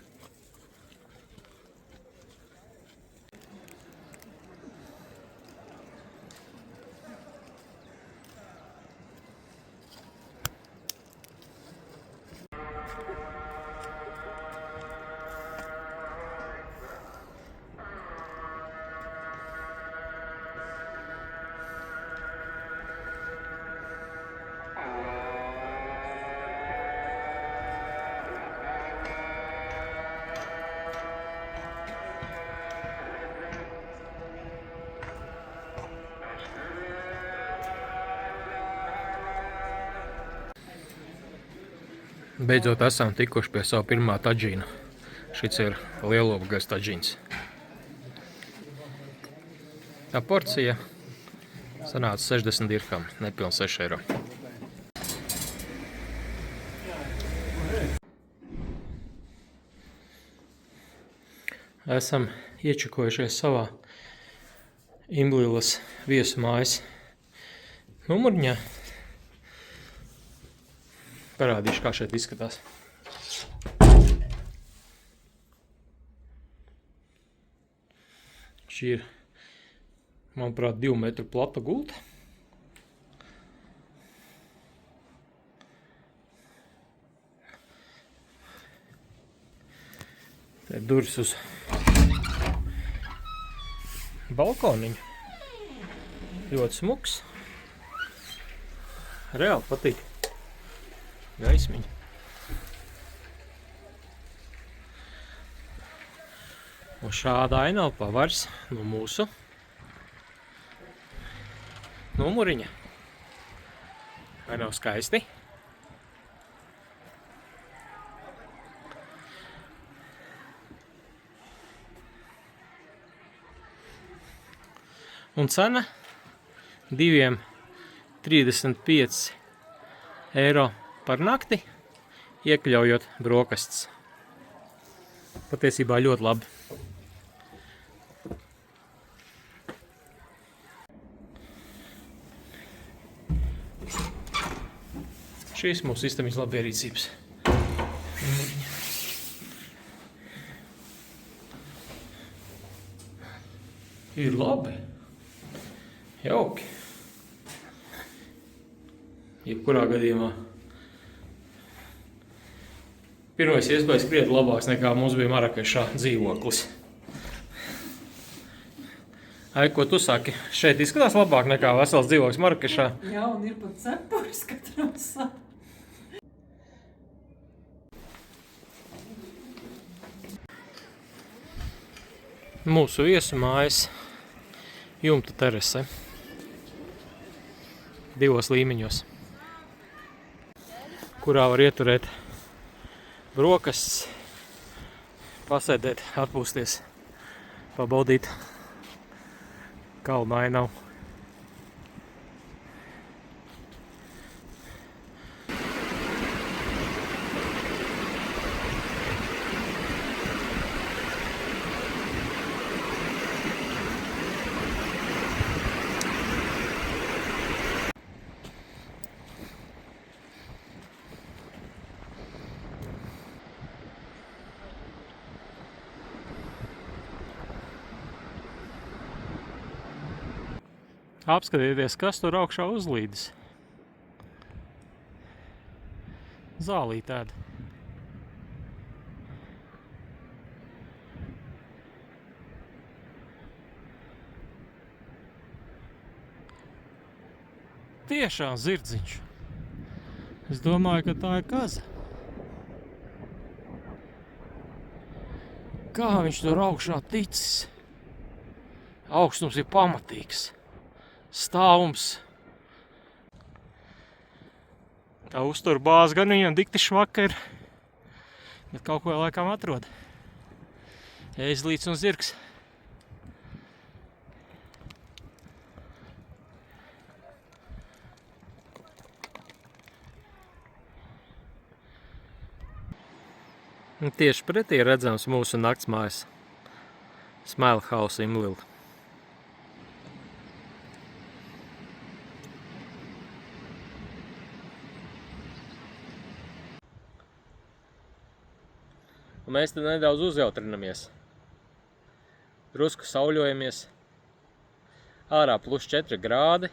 Beidzot esam tikuši pie savu pirmā tadžīna. Šis ir lielopgais tadžīns. Tā porcija sanāca 60 dirham, nepiln 6 eiro. Esam iečakojušies savā Imlilas viesu mājas numuriņā. Parādīšu, kā šeit izskatās. Šī ir, manuprāt, 2 metru plata gulta. Te ir durvis uz balkoniņu. Ļoti smuks. Reāli patīk. Gaismiņa. Un šāda ainava pavars no mūsu numuriņa. Vai nav skaisti? Un cena 2,35 eiro par nakti, iekļaujot brokastis. Patiesībā ļoti labi. Šīs mūsu istabiņas labierīcības. Ir labi. Jauki. Jebkurā gadījumā pirmais iespējas krietni labāks nekā mums bija Marakešā dzīvoklis. Ai, ko tu saki? Šeit izskatās labāk nekā vesels dzīvoklis Marakešā? Jā, un ir pat cepures katram savu. Mūsu viesu mājas jumta terase 2 līmeņos, kurā var ieturēt brokastis, pasēdēt, atpūsties, pabaudīt kalnu ainavu. Apskatieties, kas tur augšā uzlīdis. Zālī tāda. Tiešām zirdziņš. Es domāju, ka tā ir kaza. Kā viņš tur augšā ticis? Augstums ir pamatīgs. Stāvums. Tā uztur bāze gan viņam dikti švaka ir, bet kaut ko laikam atrod. Ēzlīts un zirgs. Un tieši pretī redzams mūsu naktsmājas Smile House Imlila. Un mēs te nedaudz uzjautrinamies. Drusku sauļojamies. Ārā +4 grādi.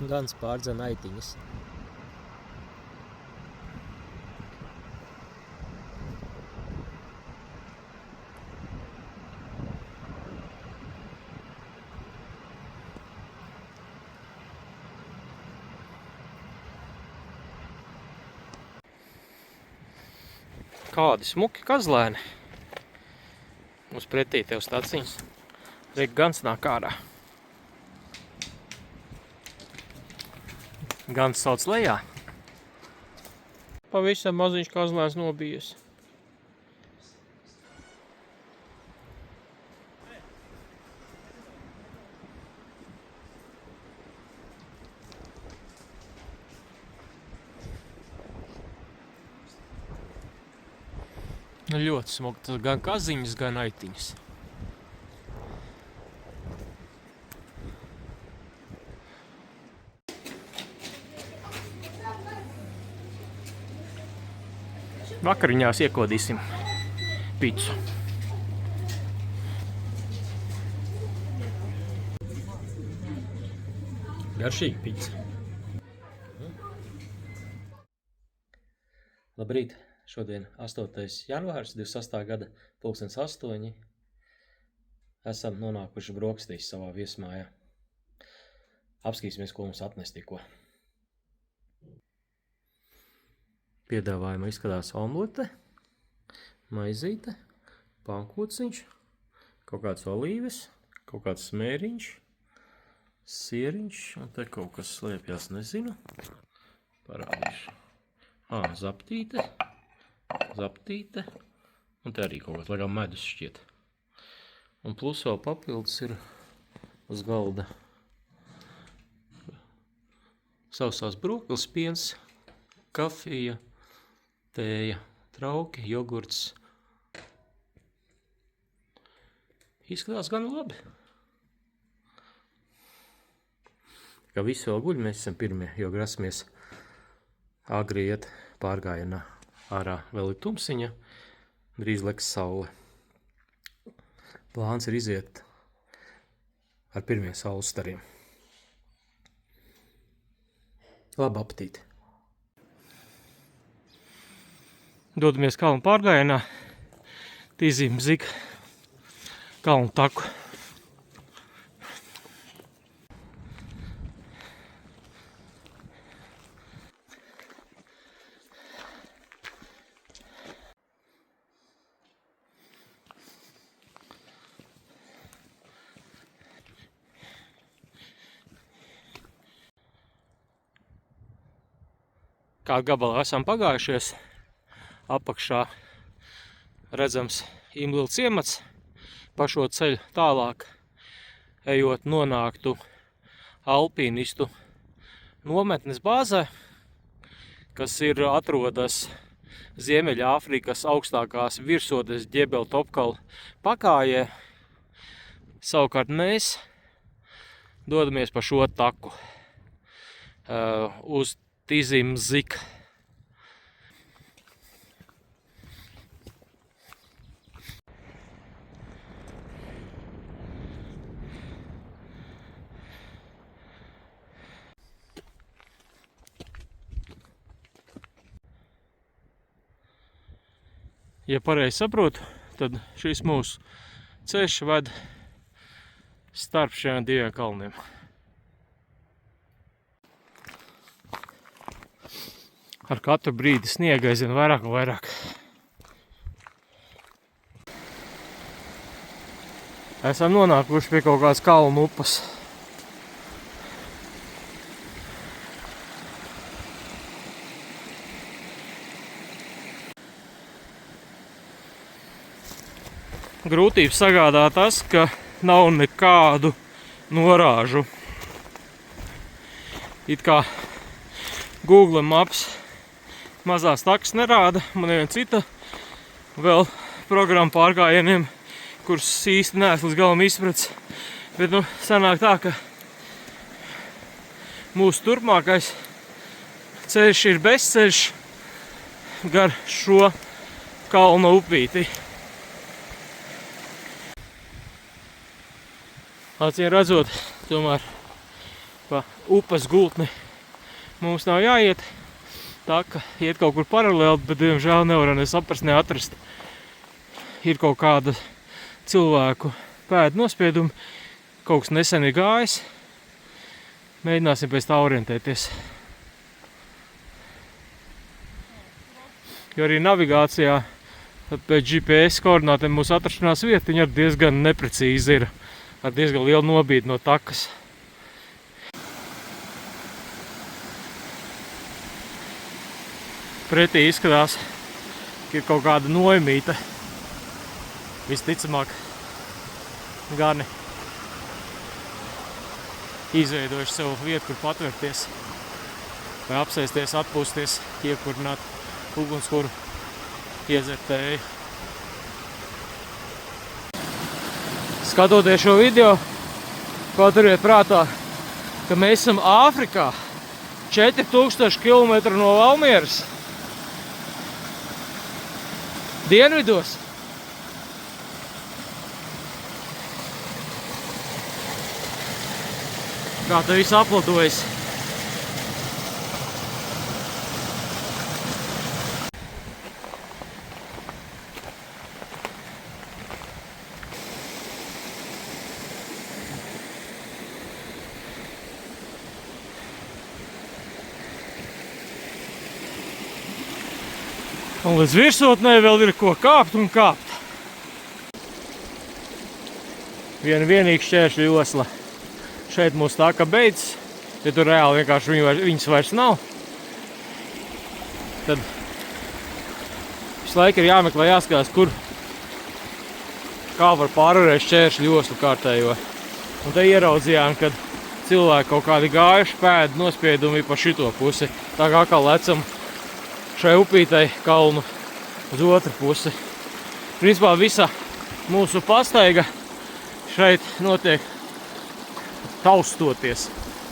Gans pārdzen aitiņas. Kādi smuki kazlēni. Uz pretī tev staciņas. Reik gans nāk ārā. Gans sauc lejā. Pavisam maziņš kazlēns nobijies. Ļoti smuki, tas gan kaziņas, gan aitiņas. Vakariņās iekodīsim picu. Garšīga pica. Labrīt! Šodien 8. janvārs 28. gada 2008. Esam nonākuši brokastīs savā viesmājā. Apskatīsimies, ko mums atnes tikko. Piedāvājumā izskatās omlete, maizīte, pankūciņš, kaut kāds olīves, kaut kāds smēriņš, sieriņš, un te kaut kas slēpjas, nezinu. Parādīšu. Zaptīte, un te arī kaut kas, laikam medus šķiet. Un plus vēl papildus ir uz galda sausās broklis, piens, kafija, tēja, trauki, jogurts. Izskatās gan labi. Kā visi vēl guļ, mēs esam pirmie, jo grasamies agri iet pārgājienā. Ārā vēl ir tumsiņa, drīz leks saule. Plāns ir iziet ar pirmiem saules stariem. Labu apetīti! Dodamies kalnu pārgājienā, tīzīm zika kalnu taku. Kādu gabalu esam pagājušies, apakšā redzams Imlila ciemats, pa šo ceļu tālāk ejot nonāktu alpīnistu nometnes bāzē, kas atrodas Ziemeļāfrikas augstākās virsodes Ģebel Topkal pakājē. Savukārt mēs dodamies pa šo taku uz Tīzīm Zik. Ja pareizi saprotu, tad šis mūsu ceļš ved starp šiem diviem kalniem. Ar katru brīdi sniega aizvien vairāk un vairāk. Esam nonākuši pie kaut kādas kalnu upas. grūtības sagādā tas, ka nav nekādu norāžu. It kā Google Maps mazās takas nerāda, man neviena cita vēl programma pārgājieniem, kurus īsti neesmu līdz galam izpratis. Bet sanāk tā, ka mūsu turpmākais ceļš ir bezceļš gar šo kalnu upīti. Acīm redzot, tomēr pa upes gultni mums nav jāiet. Tā, ka iet kaut kur paralēli, bet diemžēl nevaram ne saprast, ne atrast. Ir kaut kāda cilvēku pēdu nospiedumi, kaut kas nesen ir gājis. Mēģināsim pēc tā orientēties. Jo arī navigācijā pēc GPS koordinātiem mūsu atrašanās vieta, viņa diezgan neprecīzi ir, ar diezgan lielu nobīdi no takas. Pretī izskatās, ka ir kaut kāda nojumīta. Visticamāk, gani izveidojuši sev vietu, kur patvērties, vai apsēsties, atpūsties, iekurināt ugunskura, iedzert tēju. Skatoties šo video, paturiet prātā, ka mēs esam Āfrikā, 4000 km no Valmieras, dienvidos. Kā te viss apladojas. Un līdz virsotnē vēl ir ko kāpt un kāpt. Vienīgi šķēršļu josla. Šeit mūsu tā kā beidzas, ja tur reāli vienkārši viņas vairs nav. Tad visu laiku ir jāmeklē, jāskatās, kur kā var pārvarēt šķēršļu joslu kārtējo. Un te ieraudzījām, kad cilvēki kaut kādi gājuši pēdu nospiedumi pa šito pusi. Tā kā lecam šai upītei kalnu uz otru pusi. Principā visa mūsu pastaiga šeit notiek taustoties,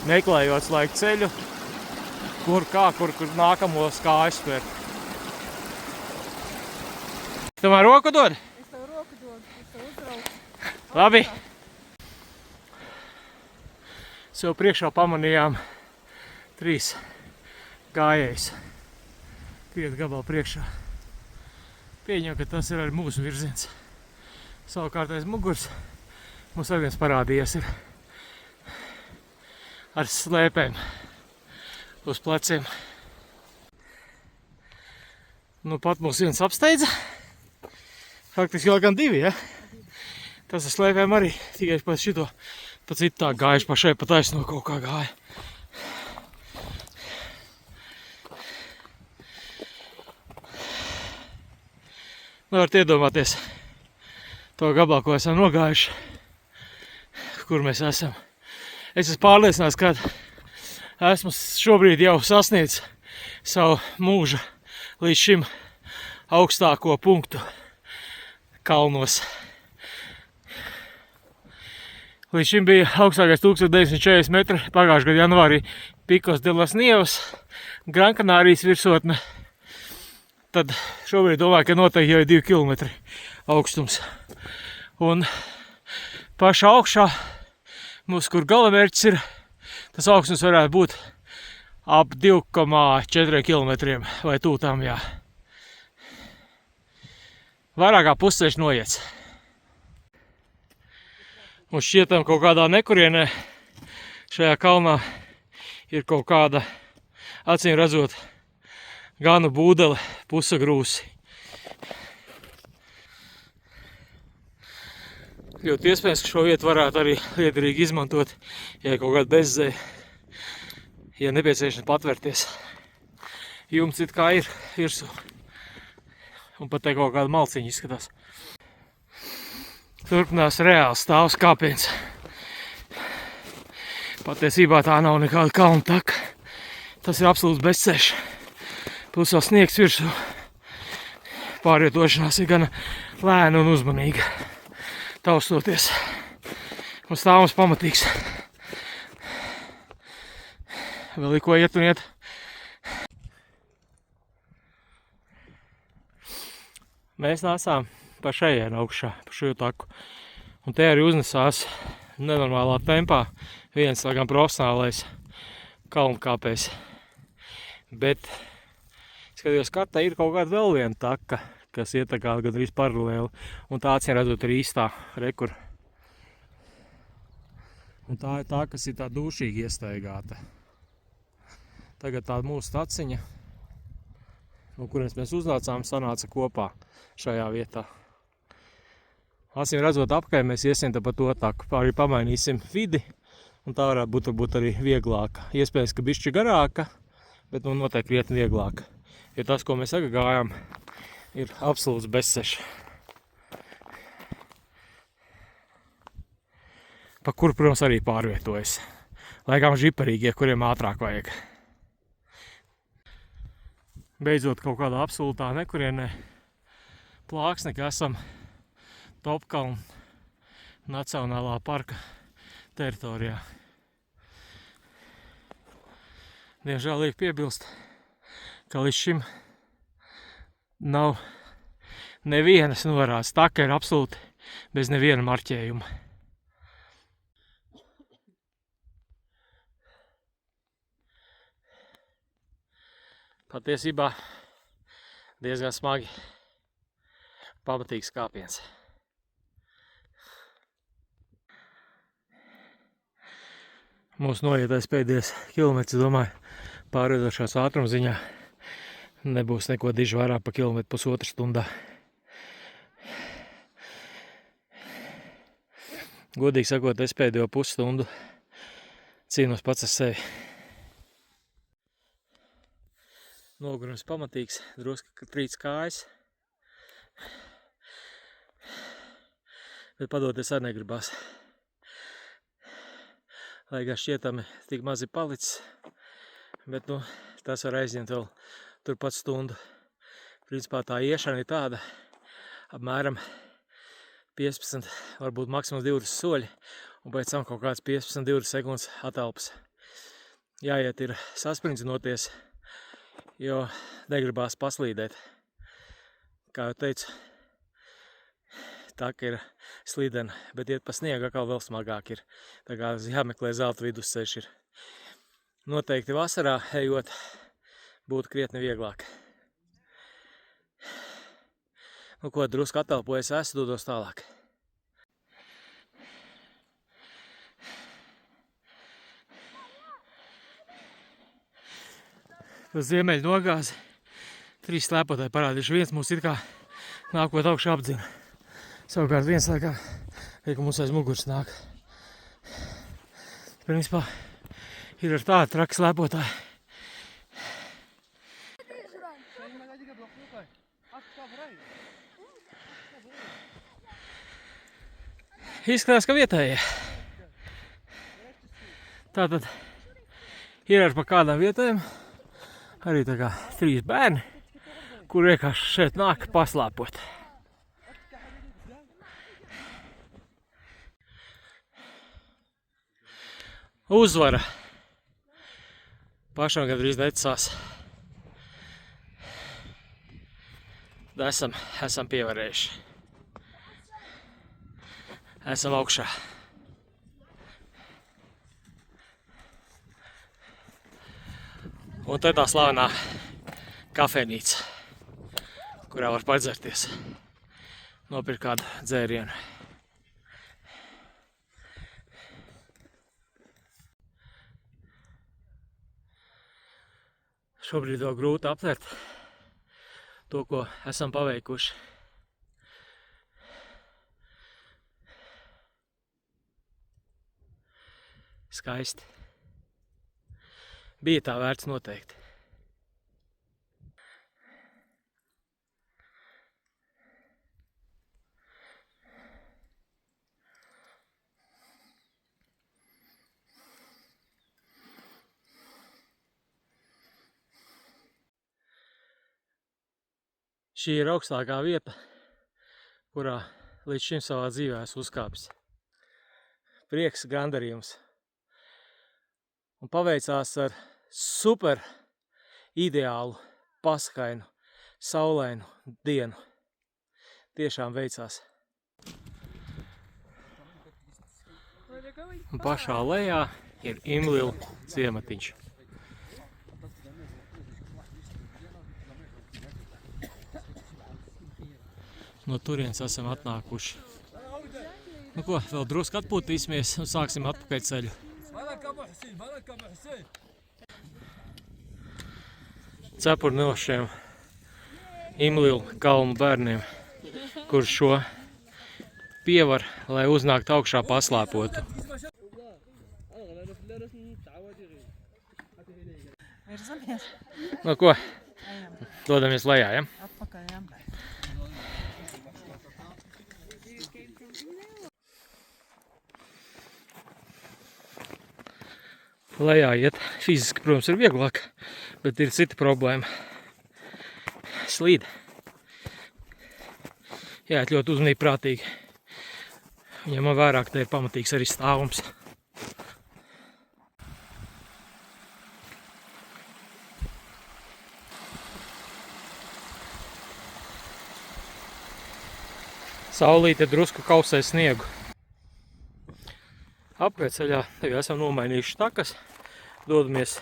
meklējot laiku ceļu, kur nākamos kājas spērt. Tu man roku dod? Es tev roku dodu, es tev uzraucu. Labi. Sev priekšā pamanījām 3 gājējus. Kriet gabalu priekšā. Pieņem, ka tas ir arī mūsu virziens. Savukārt aiz muguras mums arī viens parādījies ir ar slēpēm uz pleciem. Nu pat mums viens apsteidza. Faktiski vēl gan 2, ja? Tas ar slēpēm arī tikai pa šito, pa citu tā gājuši, pa šeit pa taisno kaut kā gāja. Varat iedomāties to gabalu, ko esam nogājuši, kur mēs esam. Es esmu pārliecināts, ka esmu šobrīd jau sasniedz savu mūža līdz šim augstāko punktu kalnos. Līdz šim bija augstākais 1940 metri pagājušajā gada janvārī Picos de las Nieves, Grankanārijas virsotne. Tad šobrīd domāju, ka noteikti jau ir 2 km augstums. Un pašā augšā mūsu, kur galamērķis ir, tas augstums varētu būt ap 2,4 km vai tūtām, jā. Vairāk kā pusceļš noiets. Un šķietam kaut kādā nekurienē šajā kalnā ir kaut kāda, acīm redzot, ganu būdele, pusagrūsi. Ļoti iespējams, ka šo vietu varētu arī liederīgi izmantot, ja kaut kāda bezzēja, ja nepieciešams patvērties. Jums it kā ir virsū. Un pat te kaut kāda malciņa izskatās. Turpinās reāls stāvs kāpiens. Patiesībā tā nav nekāda kalna taka. Tas ir absolūts bezceļš. Plus vēl sniegs virsū. Pārvietošanās ir gana lēna un uzmanīga. Taustoties. Un stāvums pamatīgs. Vēl ir ko iet un iet. Mēs nācām pa šejienu augšā, pa šo taku. Un te arī uznesās nenormālā tempā viens gan profesionālais kalnkāpējs. Bet skatījos kartā ir kaut kāda vēl viena taka, kas iet tā kā gandrīz paralēli. Un tā acīm redzot ir īstā rekur. Un tā ir tā, kas ir tā dūšīgi iestaigāta. Tagad tā mūsu taciņa, no kurienes mēs uznācām, sanāca kopā šajā vietā. Acīm redzot apkai mēs iesim pa to taku, arī pamainīsim vidi, un tā varētu būt arī vieglāka. Iespējams, ka bišķi garāka, bet noteikti krietni vieglāka. Jo tas, ko mēs tagad gājām, ir absolūts bezceļš. Pa kur, protams, arī pārvietojas. Laikam žiparīgie, kuriem ātrāk vajag. Beidzot kaut kādā absolūtā nekurienē plāksne, ka esam Topkalnu Nacionālā parka teritorijā. Diemžēl liek piebilst, ka līdz šim nav nevienas norādes. Taka ir absolūti bez neviena marķējuma. Patiesībā diezgan smagi pamatīgs kāpiens. Mūsu noietais pēdējais kilometrs, domāju, pārveidošās ātruma ziņā nebūs neko diži vairāk pa kilometru pusotru stundā. Godīgi sakot, es pēdējo pusstundu cīnos pats ar sevi. Nogurums pamatīgs, drusku trīc kājas. Bet padoties arī negribas. Lai gan šķietami tik maz ir palicis, bet tas var aizņemt vēl turpat stundu. Principā tā iešana ir tāda, apmēram 15, varbūt maksimums 20 soļi, un pēc tam kaut kāds 15-20 sekundes atelpas. Jāiet ir sasprindzinoties, jo negribās paslīdēt. Kā jau teicu, taka ir slidena, bet iet pa sniegu atkal vēl smagāk ir. Tā kā jāmeklē zelta vidusceļš ir. Noteikti vasarā ejot būtu krietni vieglāk. Ko drusku atelpojies esmu, dodos tālāk. Tas ziemeļu nogāzi 3 slēpotāji parādījuši. Viens mūs it kā nākot augšā apdzina. Savukārt viens laikā, ka mums aiz muguras nāk. Principā ir ar tādu traki slēpotāji. Izskatās, ka vietējie. Tātad ir ar pa kādām vietēm arī tā kā 3 bērni, kur vienkārši šeit nāk paslēpot. Uzvara. Pašam gandrīz necās. Esam pievarējuši. Esam augšā. Un te tā slavenā kafejnīca, kurā var padzerties, nopirkt kādu dzērienu. Šobrīd vēl grūti aptvert to, ko esam paveikuši. Skaisti. Bija tā vērts noteikti. Šī ir augstākā vieta, kurā līdz šim savā dzīvē esmu uzkāpis. Prieks, gandarījums. Un paveicās ar super ideālu, paskainu, saulainu dienu. Tiešām veicās. Un pašā lejā ir Imlila ciematiņš. No turienes esam atnākuši. Nu ko, vēl drusku atpūtīsimies un sāksim atpakaļ ceļu. Cepuri no šiem Imlila kalnu bērniem, kurš šo pievar, lai uznākt augšā paslēpotu. Nu ko, dodamies lejā, ja? Atpakaļ, jā. Lejā iet fiziski, protams, ir vieglāk, bet ir cita problēma. Slīd. Jāiet ļoti uzmanīgi prātīgi. Ņemam vērā, ka te ir pamatīgs arī stāvums. Saulīte drusku kausē sniegu. Apkārtceļā jau esam nomainījuši takas. Dodamies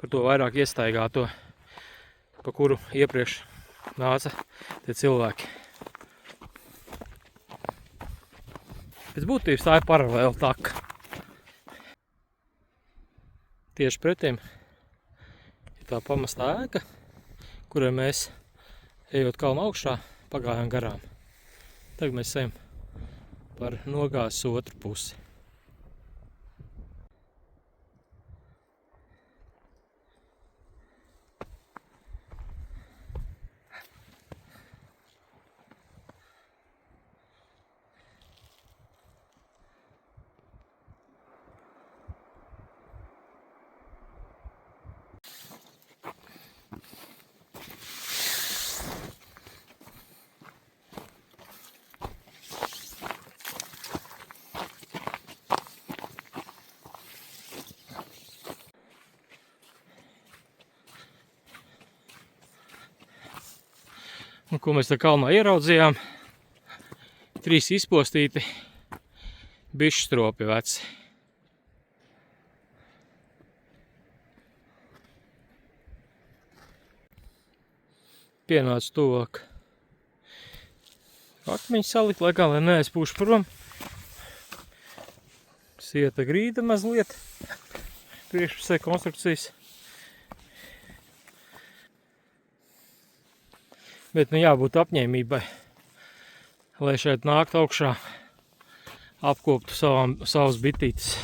par to vairāk iestaigāto, pa kuru iepriekš nāca tie cilvēki. Pēc būtības tā ir paralēla taka. Tieši pretim ir tā pamestā ēka, kurai mēs, ejot kalnu augšā, pagājām garām. Tagad mēs ejam par nogāzes otru pusi. Un ko mēs tā kalnā ieraudzījām? 3 izpostīti bišķstropi veci. Pienāc tuvāk. Akmeņi salikt, laikā, lai neaizpūš prom. Sieta grīda mazliet. Priekšpusē konstrukcijas. Bet nu jābūt apņēmībai, lai šeit nākt augšā, apkoptu savas bitītes.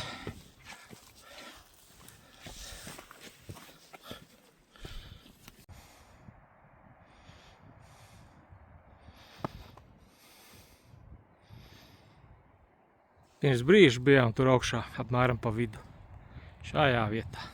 Pirms brīža bijām tur augšā, apmēram pa vidu, šajā vietā.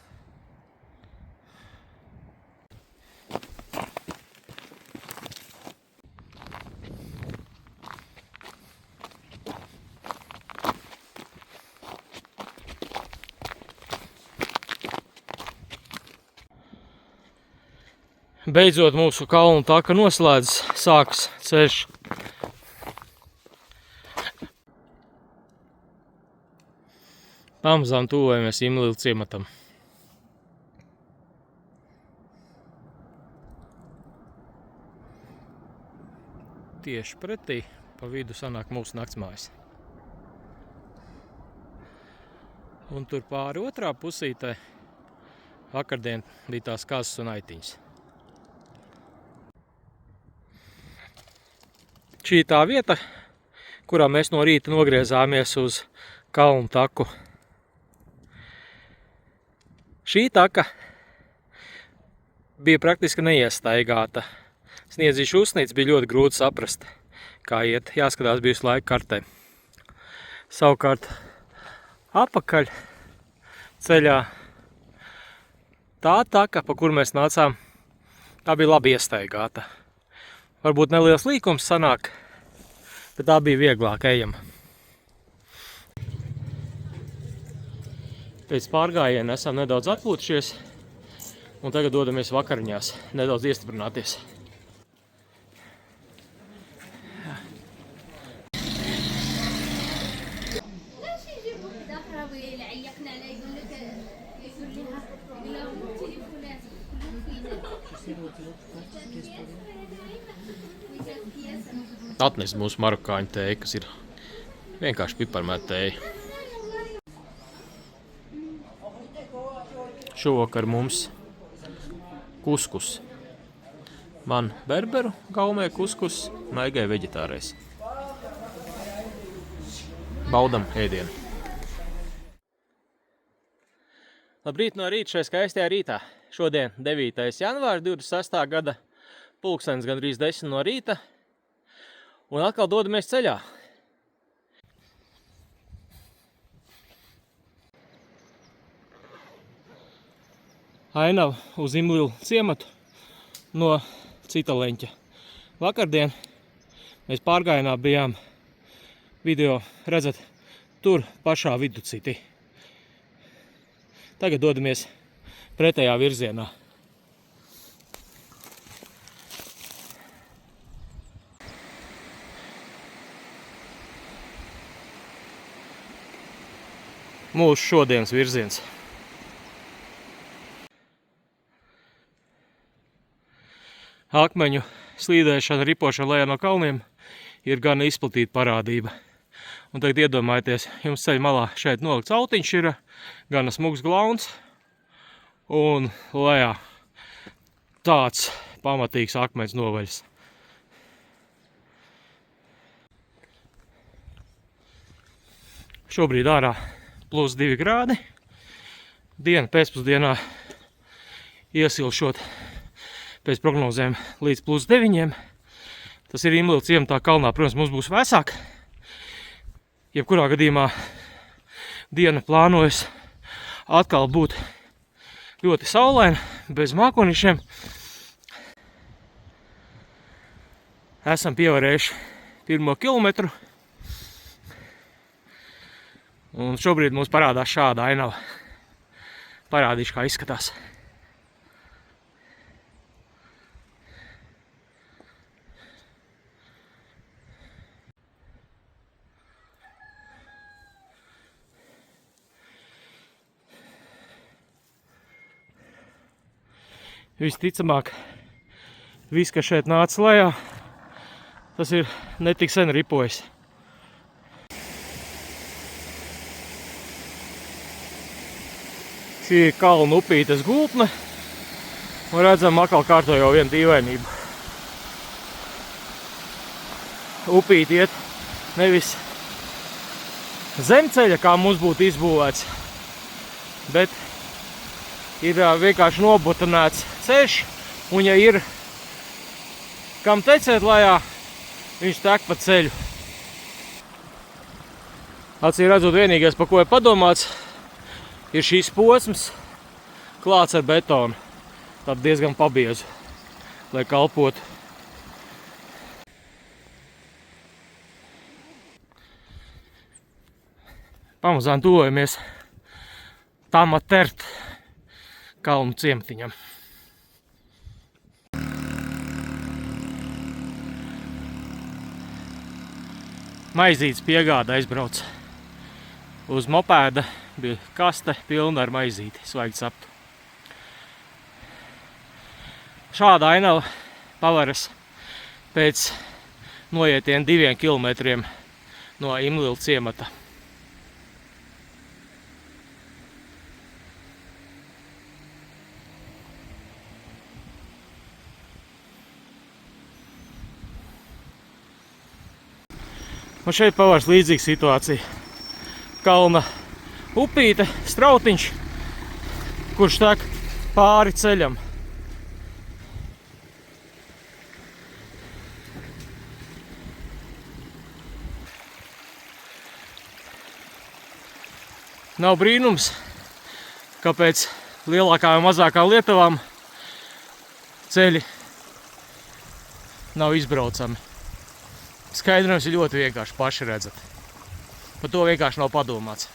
Beidzot mūsu kalnu taka noslēdz, sākas ceļš. Pamazām tuvojamies Imlila ciematam. Tieši pretī pa vidu sanāk mūsu naktsmājas. Un tur pāri otrā pusītē vakardien bija tās kazas un aitiņas. Šī tā vieta, kurā mēs no rīta nogriezāmies uz kalnu taku. Šī taka bija praktiski neiestaigāta. Sniedzīšu uzsnīts bija ļoti grūti saprast, kā iet. Jāskatās bija visu laiku kartē. Savukārt apakaļ ceļā tā taka, pa kuru mēs nācām, tā bija labi iestaigāta. Varbūt neliels līkums sanāk, bet tā bija vieglāk ejama. Pēc pārgājiena esam nedaudz atpūtušies un tagad dodamies vakariņās, nedaudz iestiprināties. Atnes mūsu marokāņu tēju, kas ir vienkārši piparmēta tēja. Šovakar mums kuskus. Man berberu gaumē kuskus, Maigai veģetārais. Baudam ēdienu. Labrīt no rīta šajā skaistajā rītā. Šodien 9. janvārs 26. gada, pulkstenis gandrīz 10 no rīta. Un atkal dodamies ceļā. Ainava uz Imlilu ciematu no cita leņķa. Vakardien mēs pārgājienā bijām video, redzat, tur pašā viducitī. Tagad dodamies pretējā virzienā. Mūsu šodienas virziens. Akmeņu slīdēšana, ripošana lejā no kalniem ir gan izplatīta parādība. Un tagad iedomājieties, jums ceļa malā šeit nolikts autiņš ir, gana smugs glauns un lejā tāds pamatīgs akmens novaļs. Šobrīd ārā +2 grādi. Diena pēcpusdienā iesilšot pēc prognozēm līdz +9. Tas ir Imlilu ciematā kalnā, protams, mums būs vēsāk. Jebkurā gadījumā diena plānojas atkal būt ļoti saulaina, bez mākonīšiem. Esam pievarējuši 1 kilometru. Un šobrīd mums parādās šāda ainava. Parādīšu, kā izskatās. Visticamāk, viss, kas šeit nāca lejā, tas ir netik sen ripojis. Šī ir kalnu upītes gultne, un redzam, atkal kārto jau vienu dīvainību. Upīte iet nevis zemceļa, kā mums būtu izbūvēts, bet ir vienkārši nobotanēts ceļš, un ja ir kam tecēt lejā, viņš tek pa ceļu. Acīm redzot, vienīgais, pa ko ir padomāts, ir šīs posms klāts ar betonu, tad diezgan pabiezu, lai kalpotu. Pamazām tuvojamies Tamatert kalnu ciematiņam. Maizītes piegāda aizbrauc. Uz mopēda bija kaste pilna ar maizīti, svaigi ceptu. Šāda ainava pavaras pēc noietiena 2 kilometriem no Imlilu ciemata. Un šeit pavars līdzīga situācija. Kalna upīte, strautiņš, kurš tek pāri ceļam. Nav brīnums, kāpēc lielākām un mazākām Lietuvām ceļi nav izbraucami. Skaidrojums ir ļoti vienkārši, paši redzat. Par to vienkārši nav padomāts.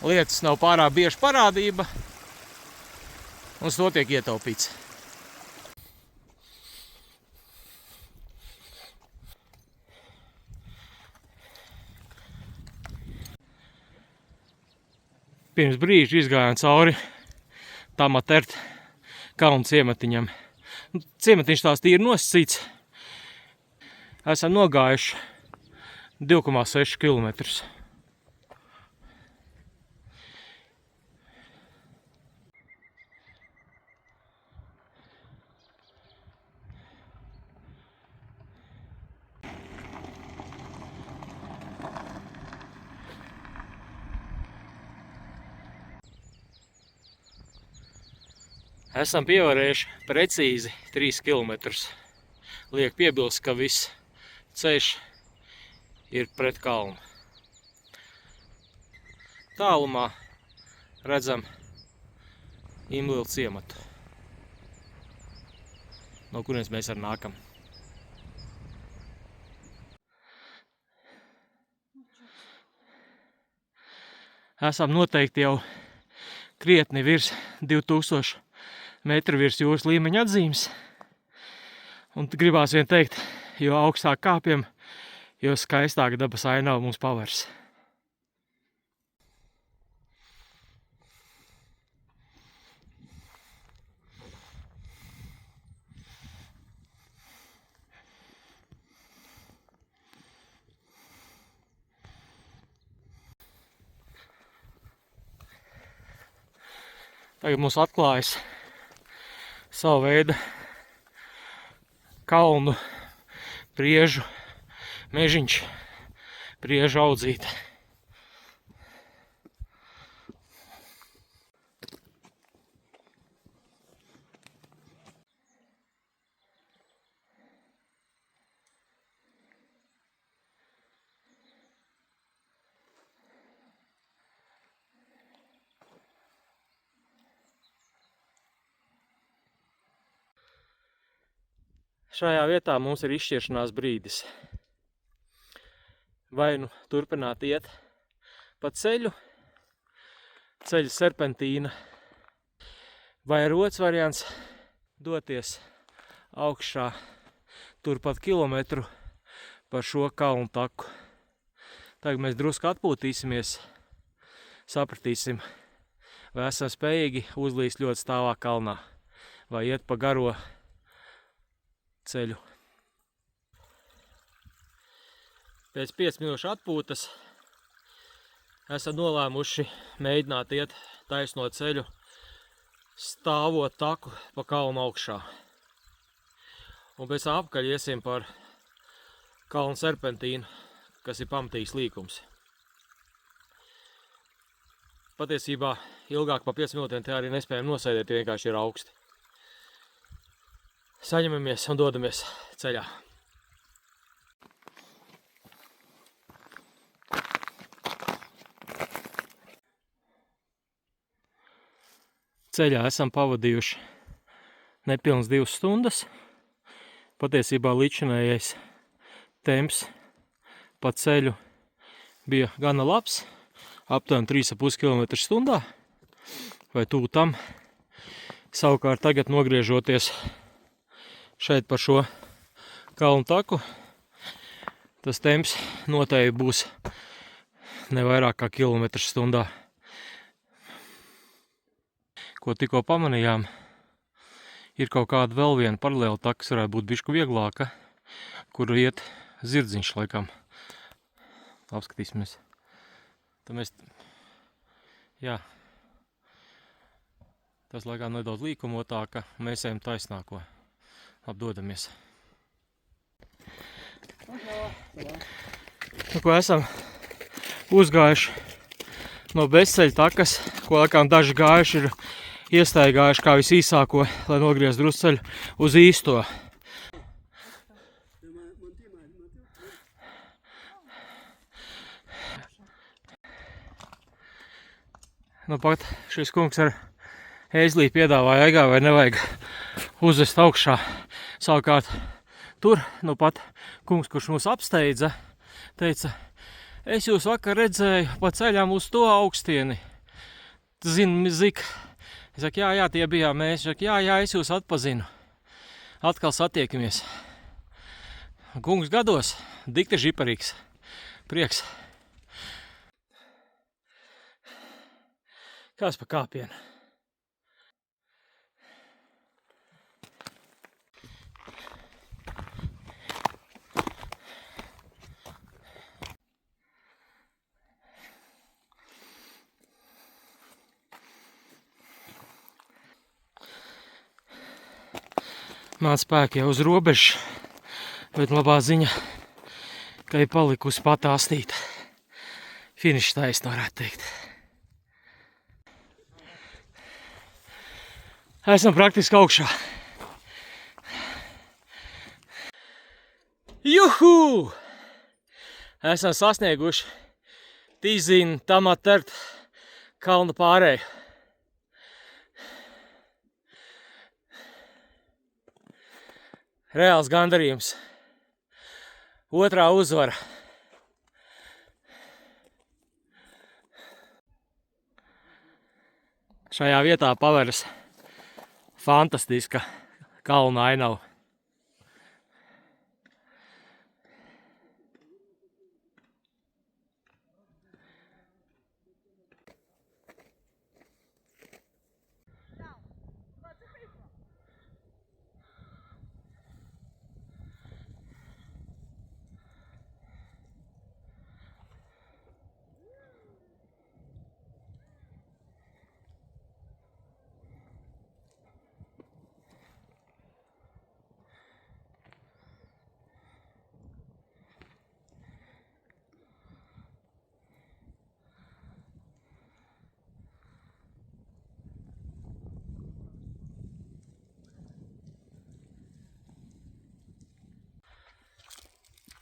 Lietas nav pārāk bieži parādība, un uz to tiek ietaupīts. Pirms brīža izgājām cauri Tamatert kalnu ciematiņam. Ciematiņš tās tīri nosacīts. Esam nogājuši 2,6 km. Esam pievarējuši precīzi 3 km. Liek piebilst, ka viss ceļš ir pret kalnu. Tālumā redzam Imlilu ciematu, no kurienes mēs arī nākam. Esam noteikti jau krietni virs 2000 metru virs jūras līmeņa atzīmes. Un gribās vien teikt, jo augstāk kāpjam, jo skaistāka dabas ainava mums pavērs. Tagad mums atklājas savu veidu kalnu priežu mežiņš, priežu audzīte. Šajā vietā mums ir izšķiršanās brīdis. Vai nu turpināt iet pa ceļu, ceļa serpentīna, vai ir otrs variants doties augšā turpat kilometru par šo kalnu taku. Tagad mēs drusku atpūtīsimies, sapratīsim, vai esam spējīgi uzlīst ļoti stāvā kalnā, vai iet pa garo ceļu. Pēc 5 minūšu atpūtas esam nolēmuši mēģināt iet taisno ceļu, stāvot taku pa kalnu augšā. Un pēc tam apkaļ iesim par kalnu serpentīnu, kas ir pamatīgs līkums. Patiesībā ilgāk pa 5 minūtēm te arī nespējam nosēdēt, jo vienkārši ir augsti. Saņemamies un dodamies ceļā. Ceļā esam pavadījuši nepilnas 2 stundas. Patiesībā līdzinājais temps pa ceļu bija gana labs, aptuveni 3,5 km stundā, vai tuvu tam. Savukārt tagad nogriežoties šeit par šo kalnu taku, tas temps noteikti būs ne vairāk kā kilometrs stundā. Ko tikko pamanījām, ir kaut kāda vēl viena paralēla taka, kas varētu būt bišķi vieglāka, kuru iet zirdziņš laikam. Apskatīsimies. Tad mēs, jā, tas laikam nedaudz līkumotāka, mēs ejam taisnāko. Apdodamies. Nu, ko esam uzgājuši no bezceļa takas, ko laikam daži gājuši ir iestaigājuši kā visīsāko, lai nogrieztu drusceļu uz īsto. Nu, pat šis kungs ar ēzlī piedāvāja, vai nevajag uzvest augšā. Savukārt tur nu pat kungs, kurš mūs apsteidza, teica, es jūs vakar redzēju pa ceļām uz to augstieni. Tu zini, Zik? Es saku, jā, tie bijām mēs. Saku, jā, es jūs atpazinu. Atkal satiekamies. Kungs gados, dikti žiparīgs. Prieks. Kāds pa kāpienu? Man spēki jau uz robežas, bet labā ziņa, ka ir palikusi pat astīta. Finišs taisn, varētu teikt. Esam praktiski augšā. Juhu! Esam sasnieguši Tīzina Tamatert kalnu pārēju. Reāls gandarījums. Otrā uzvara. Šajā vietā paveras fantastiska kalna ainava.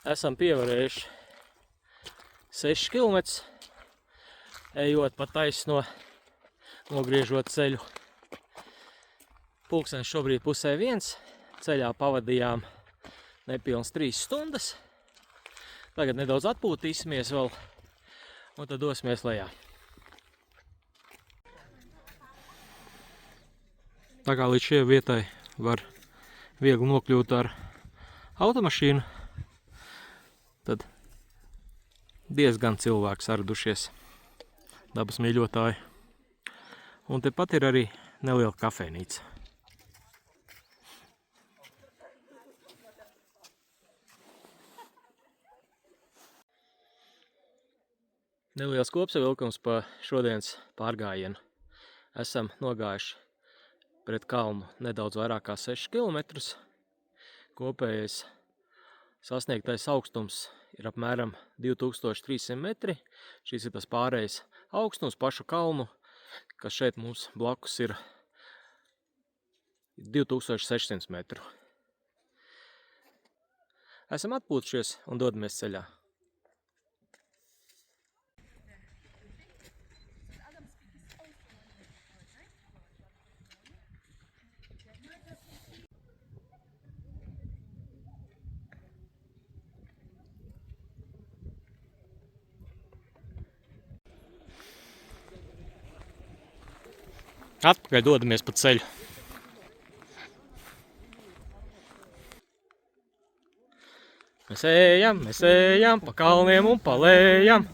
Esam pievarējuši 6 km, ejot pa taisno, nogriežot ceļu. Pulkstenis šobrīd 12:30, ceļā pavadījām nepilnas 3 stundas. Tagad nedaudz atpūtīsimies vēl un tad dosimies lejā. Tā kā līdz šai vietai var viegli nokļūt ar automašīnu, tad diezgan cilvēki saradušies, dabas mīļotāji. Un tepat ir arī neliela kafejnīca. Neliels kopsavilkums pa šodienas pārgājienu. Esam nogājuši pret kalnu nedaudz vairāk kā 6 km. Kopējais sasniegtais augstums ir apmēram 2300 metri. Šis ir tas pārējais augstums pašu kalnu, kas šeit mums blakus ir 2600 metru. Esam atpūtušies un dodamies ceļā. Atpakaļ dodamies pa ceļu. Mēs ejam pa kalniem un pa lejam.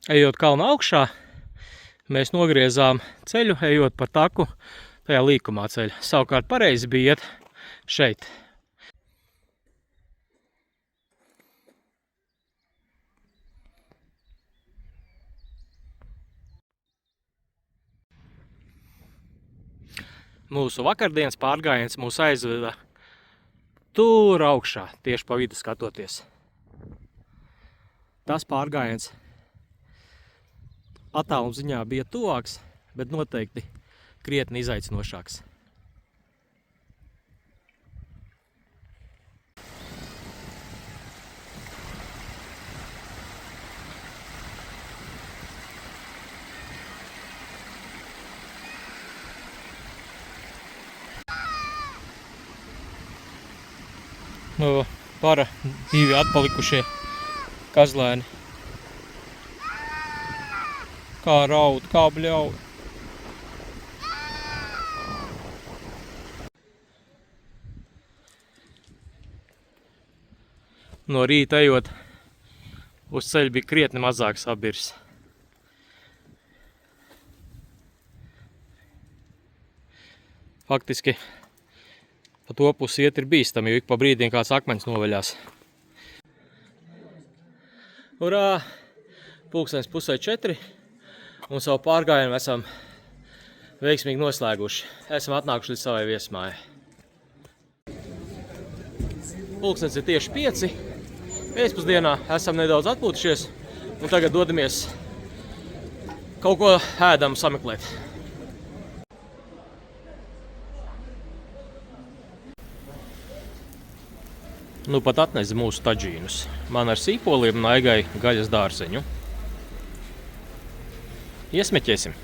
Ejot kalnu augšā, mēs nogriezām ceļu, ejot pa taku tajā līkumā ceļa. Savukārt pareizi bija iet šeit. Mūsu vakardienas pārgājiens mūs aizveda tur augšā, tieši pa vidu skatoties. Tas pārgājiens attāluma ziņā bija tuvāks, bet noteikti krietni izaicinošāks. No para 2 atpalikušie kazlēni. Kā raud, kā bļauj. No rīta ejot, uz ceļa bija krietni mazāk sabirs. Faktiski pa to pusi iet ir bīstami, jo ik pa brīdiem kāds akmens noveļās. Urā! 3:30 un savu pārgājienu esam veiksmīgi noslēguši. Esam atnākuši līdz savai viesmājai. Pulkstens ir tieši 5. Pēcpusdienā esam nedaudz atpūtušies un tagad dodamies kaut ko ēdamu sameklēt. Nu pat atnesa mūsu tadžīnus. Man ar sīpoliem un Aigai gaļas dārzeņu. Iesmeķēsim.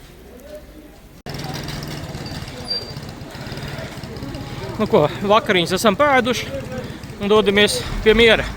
Nu ko, vakariņas esam pēduši un dodamies pie miera.